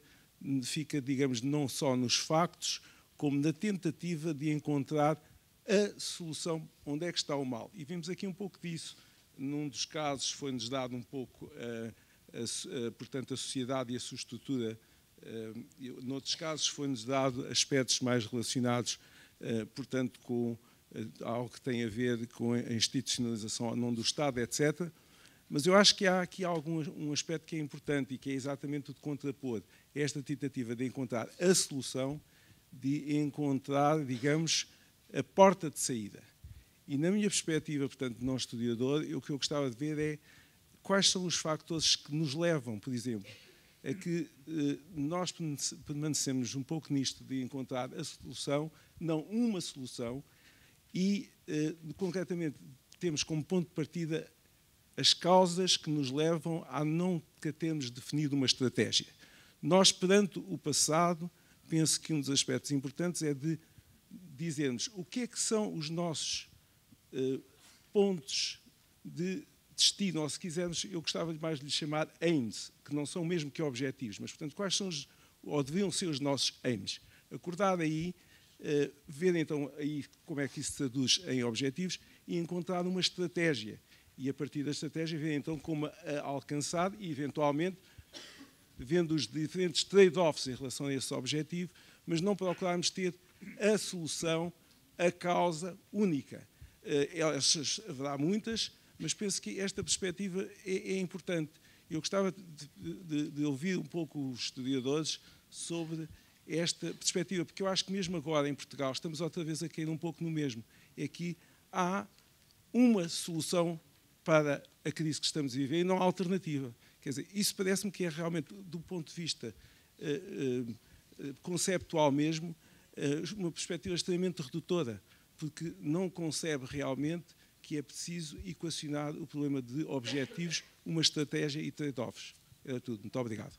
digamos, não só nos factos, como na tentativa de encontrar a solução, onde é que está o mal. E vimos aqui um pouco disso. Num dos casos foi-nos dado um pouco, portanto, a sociedade e a sua estrutura. Noutros casos foi-nos dado aspectos mais relacionados, portanto, com algo que tem a ver com a institucionalização ou não do Estado, etc. Mas eu acho que há aqui um aspecto que é importante e que é exatamente o de contrapor esta tentativa de encontrar a solução, de encontrar, digamos, a porta de saída. E na minha perspectiva, portanto, não historiador, o que eu gostava de ver é quais são os fatores que nos levam, por exemplo, a que nós permanecemos um pouco nisto de encontrar a solução, não uma solução, e, concretamente, temos como ponto de partida as causas que nos levam a não termos definido uma estratégia. Nós, perante o passado, penso que um dos aspectos importantes é de dizermos o que é que são os nossos pontos de destino, ou se quisermos, eu gostava mais de lhe chamar aims, que não são mesmo que objetivos, mas, portanto, quais são ou deveriam ser os nossos aims. Acordar aí, ver então aí como é que isso se traduz em objetivos e encontrar uma estratégia. E a partir da estratégia ver então como a alcançar e, eventualmente, vendo os diferentes trade-offs em relação a esse objetivo, mas não procurarmos ter a solução, a causa única. Haverá muitas, mas penso que esta perspectiva é importante. Eu gostava de ouvir um pouco os historiadores sobre esta perspectiva, porque eu acho que mesmo agora em Portugal estamos outra vez a cair um pouco no mesmo. É que há uma solução para a crise que estamos a viver e não há alternativa. Quer dizer, isso parece-me que é realmente, do ponto de vista conceptual mesmo, uma perspectiva extremamente redutora, porque não concebe realmente que é preciso equacionar o problema de objetivos, uma estratégia e trade-offs. Era tudo. Muito obrigado.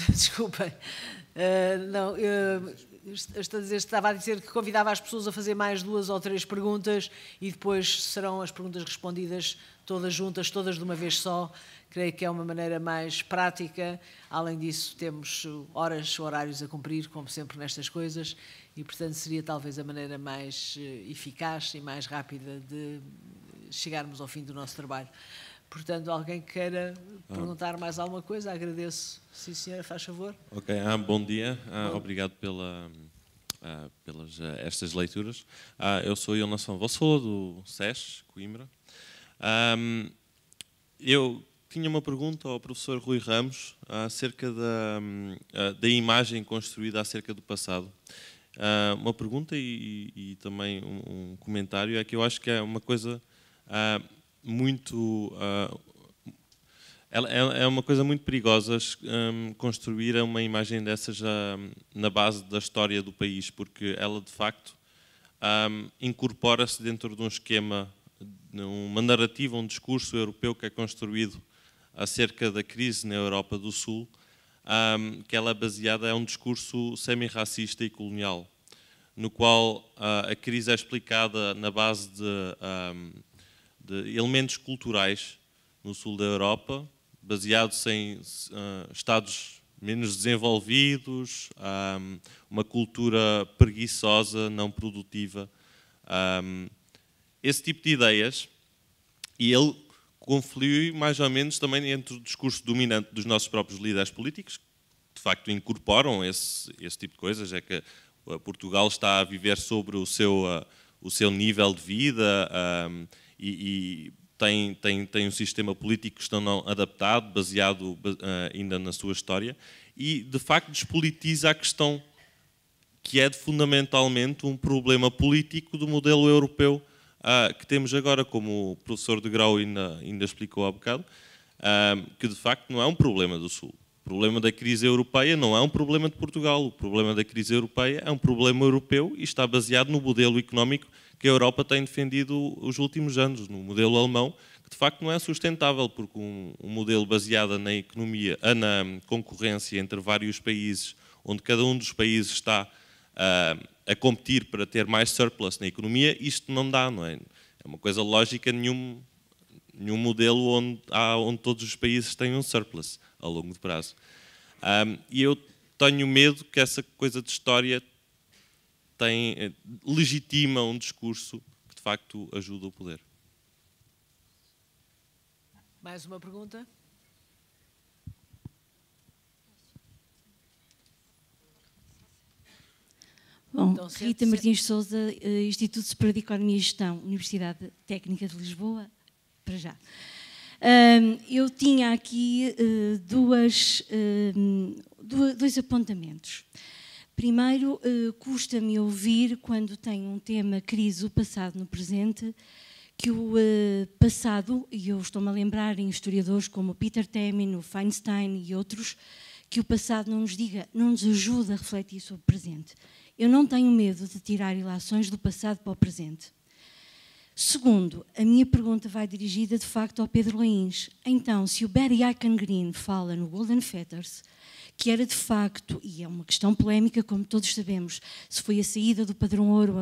Desculpem. Não, estava a dizer que convidava as pessoas a fazer mais 2 ou 3 perguntas e depois serão as perguntas respondidas todas juntas, todas de uma vez só. Creio que é uma maneira mais prática. Além disso, temos horários a cumprir, como sempre nestas coisas, e, portanto, seria talvez a maneira mais eficaz e mais rápida de chegarmos ao fim do nosso trabalho. Portanto, alguém que queira perguntar mais alguma coisa, agradeço. Sim, senhora, faz favor. Ok, bom dia. Obrigado pelas estas leituras. Eu sou Ilnação Vassola, do SES, Coimbra. Eu tinha uma pergunta ao professor Rui Ramos acerca da imagem construída acerca do passado. Uma pergunta e também um comentário é que eu acho que é uma coisa muito... é uma coisa muito perigosa construir uma imagem dessas na base da história do país, porque ela, de facto, incorpora-se dentro de um esquema, uma narrativa, um discurso europeu que é construído acerca da crise na Europa do Sul, que ela é baseada em um discurso semi-racista e colonial, no qual a crise é explicada na base de elementos culturais no sul da Europa, baseados em estados menos desenvolvidos, uma cultura preguiçosa, não produtiva, esse tipo de ideias, e ele conflui mais ou menos também entre o discurso dominante dos nossos próprios líderes políticos, que de facto incorporam esse tipo de coisas, é que Portugal está a viver sobre o seu nível de vida e tem um sistema político que está não adaptado, baseado ainda na sua história, e de facto despolitiza a questão que é fundamentalmente um problema político do modelo europeu que temos agora, como o professor de Grau ainda explicou há bocado, que de facto não é um problema do Sul. O problema da crise europeia não é um problema de Portugal, o problema da crise europeia é um problema europeu e está baseado no modelo económico que a Europa tem defendido os últimos anos, no modelo alemão, que de facto não é sustentável, porque um modelo baseado na economia, na concorrência entre vários países, onde cada um dos países está a competir para ter mais surplus na economia, isto não dá, não é? É uma coisa lógica, nenhum modelo onde todos os países têm um surplus a longo prazo. E eu tenho medo que essa coisa de história legitima um discurso que de facto ajuda o poder. Mais uma pergunta? Bom, Então, Rita Martins Sousa, Instituto Superior de Economia e Gestão, Universidade Técnica de Lisboa, para já. Eu tinha aqui dois apontamentos. Primeiro, custa-me ouvir, quando tem um tema crise, o passado no presente, que o passado, e eu estou-me a lembrar em historiadores como o Peter Temin, o Feinstein e outros, que o passado não nos ajuda a refletir sobre o presente. Eu não tenho medo de tirar ilações do passado para o presente. Segundo, a minha pergunta vai dirigida de facto ao Pedro Lains. Então, se o Barry Eichengreen fala no Golden Fetters, que era de facto, e é uma questão polémica, como todos sabemos, se foi a saída do padrão ouro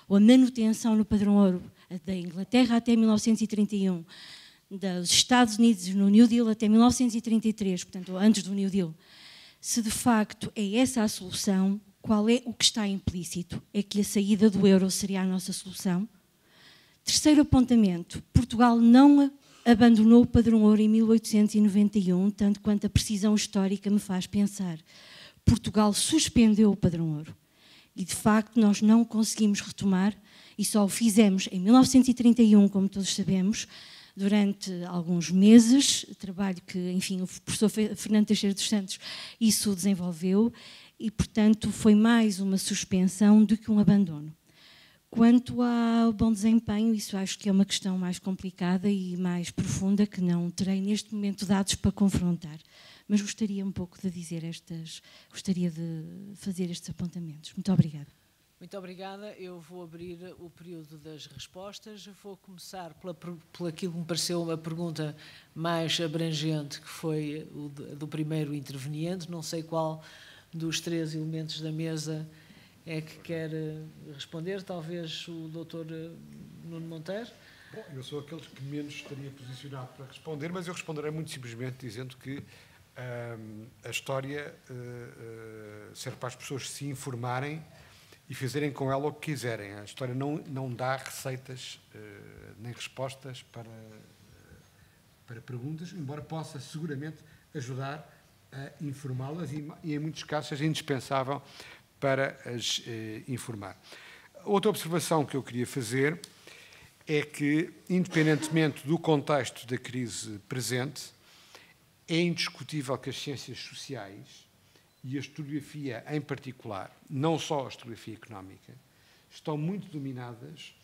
ou a manutenção no padrão ouro da Inglaterra até 1931, dos Estados Unidos no New Deal até 1933, portanto, antes do New Deal, se de facto é essa a solução, qual é o que está implícito? É que a saída do euro seria a nossa solução? Terceiro apontamento, Portugal não abandonou o padrão ouro em 1891, tanto quanto a precisão histórica me faz pensar. Portugal suspendeu o padrão ouro e, de facto, nós não conseguimos retomar e só o fizemos em 1931, como todos sabemos, durante alguns meses, trabalho que, enfim, o professor Fernando Teixeira dos Santos isso desenvolveu e, portanto, foi mais uma suspensão do que um abandono. Quanto ao bom desempenho, isso acho que é uma questão mais complicada e mais profunda que não terei neste momento dados para confrontar. Mas gostaria um pouco de dizer gostaria de fazer estes apontamentos. Muito obrigada. Muito obrigada. Eu vou abrir o período das respostas. Vou começar por aquilo que me pareceu uma pergunta mais abrangente, que foi o do primeiro interveniente. Não sei qual dos três elementos da mesa é que quer responder, talvez o Dr. Nuno Monteiro. Bom, eu sou aqueles que menos estaria posicionado para responder, mas eu responderei muito simplesmente dizendo que a história serve para as pessoas se informarem e fazerem com ela o que quiserem. A história não dá receitas nem respostas para perguntas, embora possa seguramente ajudar a informá-las e em muitos casos seja indispensável para as informar. Outra observação que eu queria fazer é que, independentemente do contexto da crise presente, é indiscutível que as ciências sociais e a historiografia em particular, não só a historiografia económica, estão muito dominadas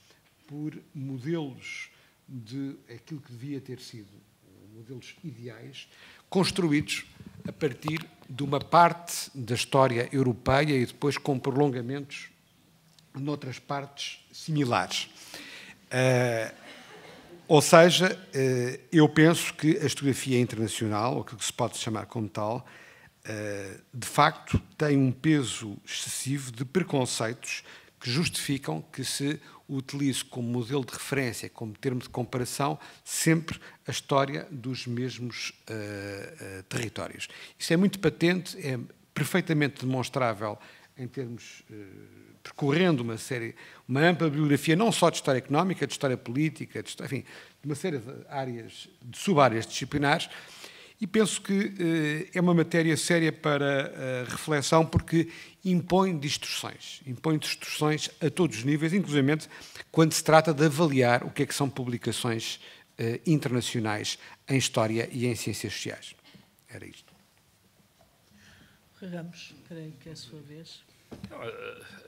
por modelos de aquilo que devia ter sido, modelos ideais, construídos a partir de uma parte da história europeia e depois com prolongamentos noutras partes similares. Ou seja, eu penso que a historiografia internacional, ou aquilo que se pode chamar como tal, de facto tem um peso excessivo de preconceitos que justificam que se utilize como modelo de referência, como termo de comparação, sempre a história dos mesmos territórios. Isso é muito patente, é perfeitamente demonstrável em termos, percorrendo uma ampla bibliografia, não só de história económica, de história política, enfim, de uma série de áreas, de sub-áreas disciplinares, e penso que é uma matéria séria para reflexão, porque impõe distorções a todos os níveis, inclusivamente quando se trata de avaliar o que é que são publicações internacionais em História e em Ciências Sociais. Era isto. Ramos, creio que é a sua vez.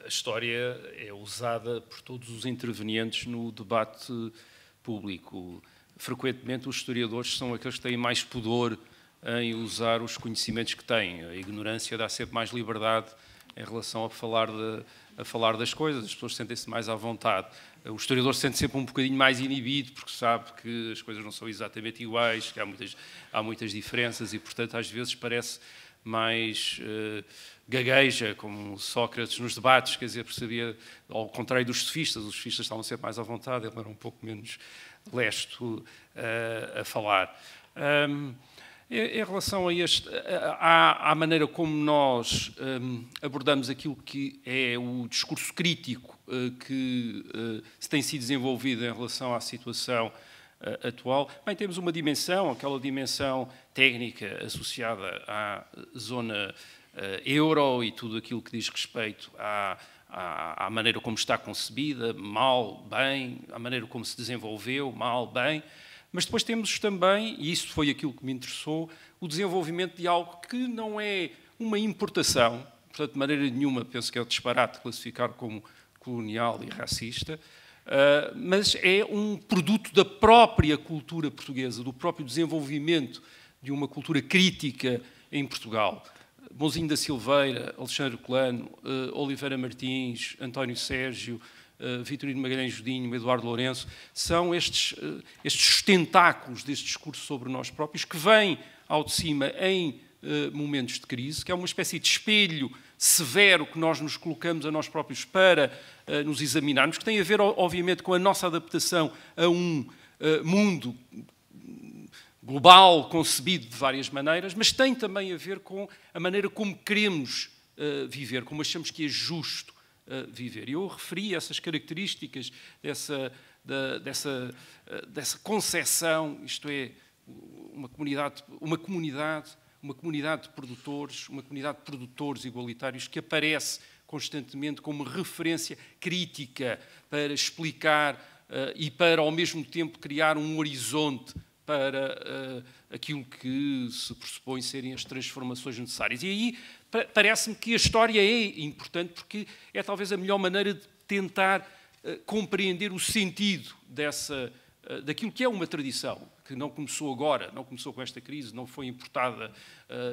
A história é usada por todos os intervenientes no debate público. Frequentemente os historiadores são aqueles que têm mais pudor em usar os conhecimentos que têm. A ignorância dá sempre mais liberdade em relação a falar das coisas, as pessoas sentem-se mais à vontade. O historiador se sente sempre um bocadinho mais inibido, porque sabe que as coisas não são exatamente iguais, que há muitas diferenças e, portanto, às vezes parece mais gagueja, como Sócrates nos debates, quer dizer, percebia, ao contrário dos sofistas, os sofistas estavam sempre mais à vontade, ele era um pouco menos lesto a falar. Em relação à maneira como nós abordamos aquilo que é o discurso crítico que se tem sido desenvolvido em relação à situação atual, bem, temos uma dimensão, aquela dimensão técnica associada à zona euro e tudo aquilo que diz respeito à maneira como está concebida, mal, bem, à maneira como se desenvolveu, mal, bem. Mas depois temos também, e isso foi aquilo que me interessou, o desenvolvimento de algo que não é uma importação, portanto, de maneira nenhuma penso que é um disparate classificar como colonial e racista, mas é um produto da própria cultura portuguesa, do próprio desenvolvimento de uma cultura crítica em Portugal. Bonzinho da Silveira, Alexandre Colano, Oliveira Martins, António Sérgio, Vitorino Magalhães Godinho, Eduardo Lourenço, são estes tentáculos deste discurso sobre nós próprios que vêm ao de cima em momentos de crise, que é uma espécie de espelho severo que nós nos colocamos a nós próprios para nos examinarmos, que tem a ver, obviamente, com a nossa adaptação a um mundo global, concebido de várias maneiras, mas tem também a ver com a maneira como queremos viver, como achamos que é justo viver. Eu referi essas características dessa concepção, isto é, uma comunidade de produtores igualitários que aparece constantemente como referência crítica para explicar e para, ao mesmo tempo, criar um horizonte para aquilo que se pressupõe serem as transformações necessárias. E aí parece-me que a história é importante porque é talvez a melhor maneira de tentar compreender o sentido daquilo que é uma tradição, que não começou agora, não começou com esta crise, não foi importada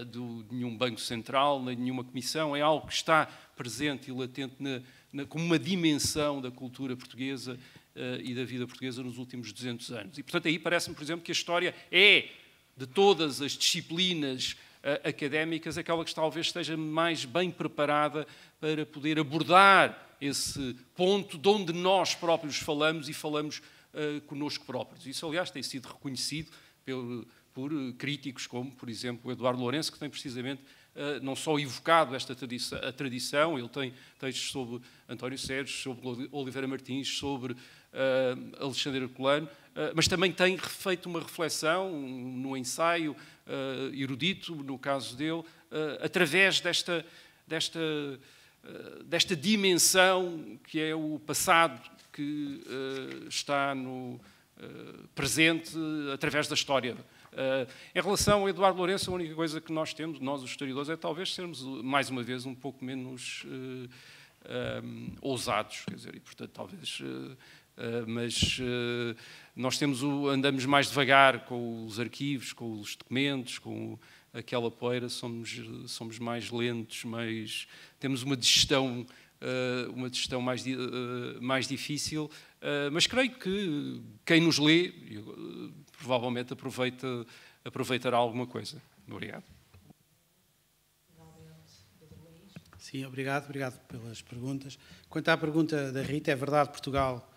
de nenhum banco central, nem de nenhuma comissão, é algo que está presente e latente como uma dimensão da cultura portuguesa e da vida portuguesa nos últimos 200 anos. E, portanto, aí parece-me, por exemplo, que a história é, de todas as disciplinas académicas, aquela que talvez esteja mais bem preparada para poder abordar esse ponto de onde nós próprios falamos e falamos connosco próprios. Isso, aliás, tem sido reconhecido por críticos como, por exemplo, o Eduardo Lourenço, que tem precisamente não só evocado a tradição, ele tem textos sobre António Sérgio, sobre Oliveira Martins, sobre Alexandre Colano, mas também tem feito uma reflexão no ensaio erudito, no caso dele, através desta dimensão que é o passado que está no presente através da história. Em relação ao Eduardo Lourenço, a única coisa que nós temos, nós os historiadores, é talvez sermos, mais uma vez, um pouco menos ousados, quer dizer, e portanto talvez... mas nós andamos mais devagar com os arquivos, com os documentos, com aquela poeira, somos mais lentos, temos uma digestão mais difícil, mas creio que quem nos lê provavelmente aproveitará alguma coisa. Obrigado. Sim, obrigado pelas perguntas. Quanto à pergunta da Rita, é verdade, Portugal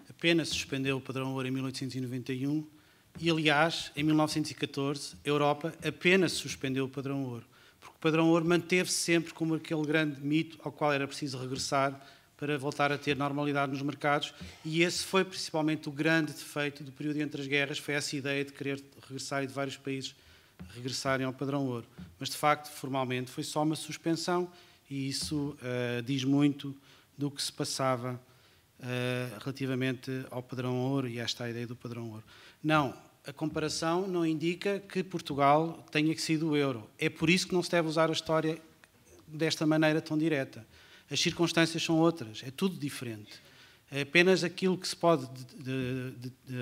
apenas suspendeu o padrão ouro em 1891 e, aliás, em 1914, a Europa apenas suspendeu o padrão ouro, porque o padrão ouro manteve-se sempre como aquele grande mito ao qual era preciso regressar para voltar a ter normalidade nos mercados, e esse foi principalmente o grande defeito do período entre as guerras, foi essa ideia de querer regressar e de vários países regressarem ao padrão ouro. Mas, de facto, formalmente, foi só uma suspensão e isso diz muito do que se passava relativamente ao padrão ouro e a esta ideia do padrão ouro. Não, a comparação não indica que Portugal tenha sido o euro. É por isso que não se deve usar a história desta maneira tão direta. As circunstâncias são outras, é tudo diferente. Apenas aquilo que se pode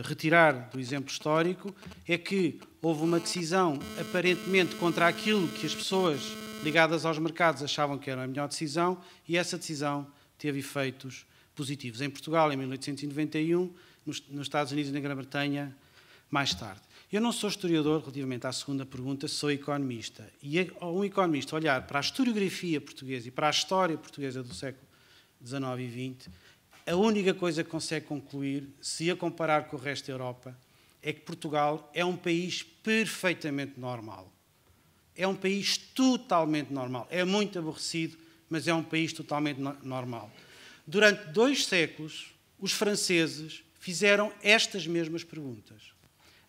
retirar do exemplo histórico é que houve uma decisão aparentemente contra aquilo que as pessoas ligadas aos mercados achavam que era a melhor decisão, e essa decisão teve efeitos positivos. Em Portugal, em 1891, nos Estados Unidos e na Grã-Bretanha, mais tarde. Eu não sou historiador, relativamente à segunda pergunta, sou economista. E um economista olhar para a historiografia portuguesa e para a história portuguesa do século XIX e XX, a única coisa que consegue concluir, se a comparar com o resto da Europa, é que Portugal é um país perfeitamente normal. É um país totalmente normal. É muito aborrecido, mas é um país totalmente normal. Durante 2 séculos, os franceses fizeram estas mesmas perguntas.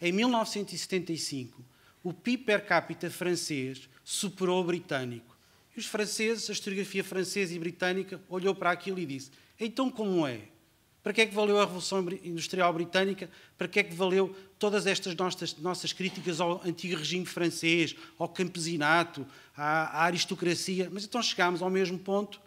Em 1975, o PIB per capita francês superou o britânico. E os franceses, a historiografia francesa e britânica, olhou para aquilo e disse: então como é? Para que é que valeu a Revolução Industrial Britânica? Para que é que valeu todas estas nossas críticas ao antigo regime francês, ao campesinato, à aristocracia? Mas então chegámos ao mesmo ponto.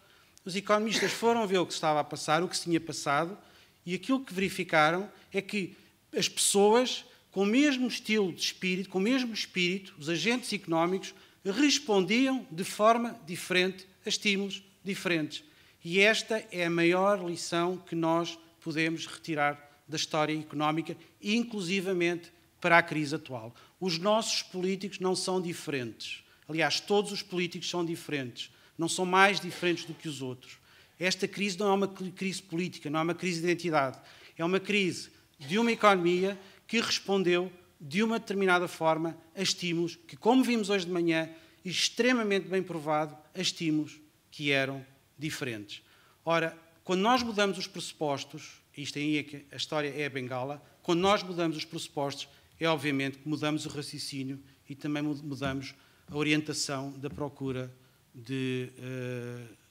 Os economistas foram ver o que estava a passar, o que se tinha passado, e aquilo que verificaram é que as pessoas, com o mesmo estilo de espírito, com o mesmo espírito, os agentes económicos, respondiam de forma diferente a estímulos diferentes. E esta é a maior lição que nós podemos retirar da história económica, inclusivamente para a crise atual. Os nossos políticos não são diferentes. Aliás, todos os políticos são diferentes. Não são mais diferentes do que os outros. Esta crise não é uma crise política, não é uma crise de identidade. É uma crise de uma economia que respondeu de uma determinada forma a estímulos que, como vimos hoje de manhã, extremamente bem provado, a estímulos que eram diferentes. Ora, quando nós mudamos os pressupostos, isto aí é que a história é a bengala, quando nós mudamos os pressupostos, é obviamente que mudamos o raciocínio e também mudamos a orientação da procura de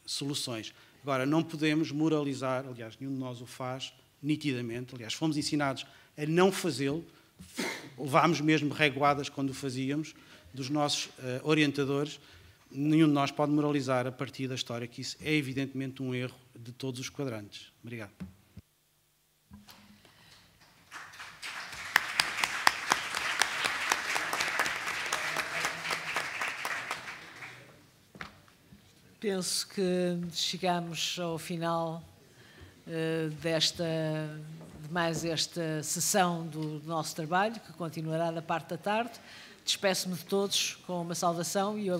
soluções. Agora, não podemos moralizar, aliás, nenhum de nós o faz nitidamente, aliás, fomos ensinados a não fazê-lo, levámos mesmo reguadas quando o fazíamos, dos nossos orientadores. Nenhum de nós pode moralizar a partir da história, que isso é evidentemente um erro de todos os quadrantes. Obrigado. Penso que chegamos ao final de mais esta sessão do nosso trabalho, que continuará da parte da tarde. Despeço-me de todos com uma saudação e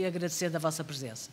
agradecendo a vossa presença.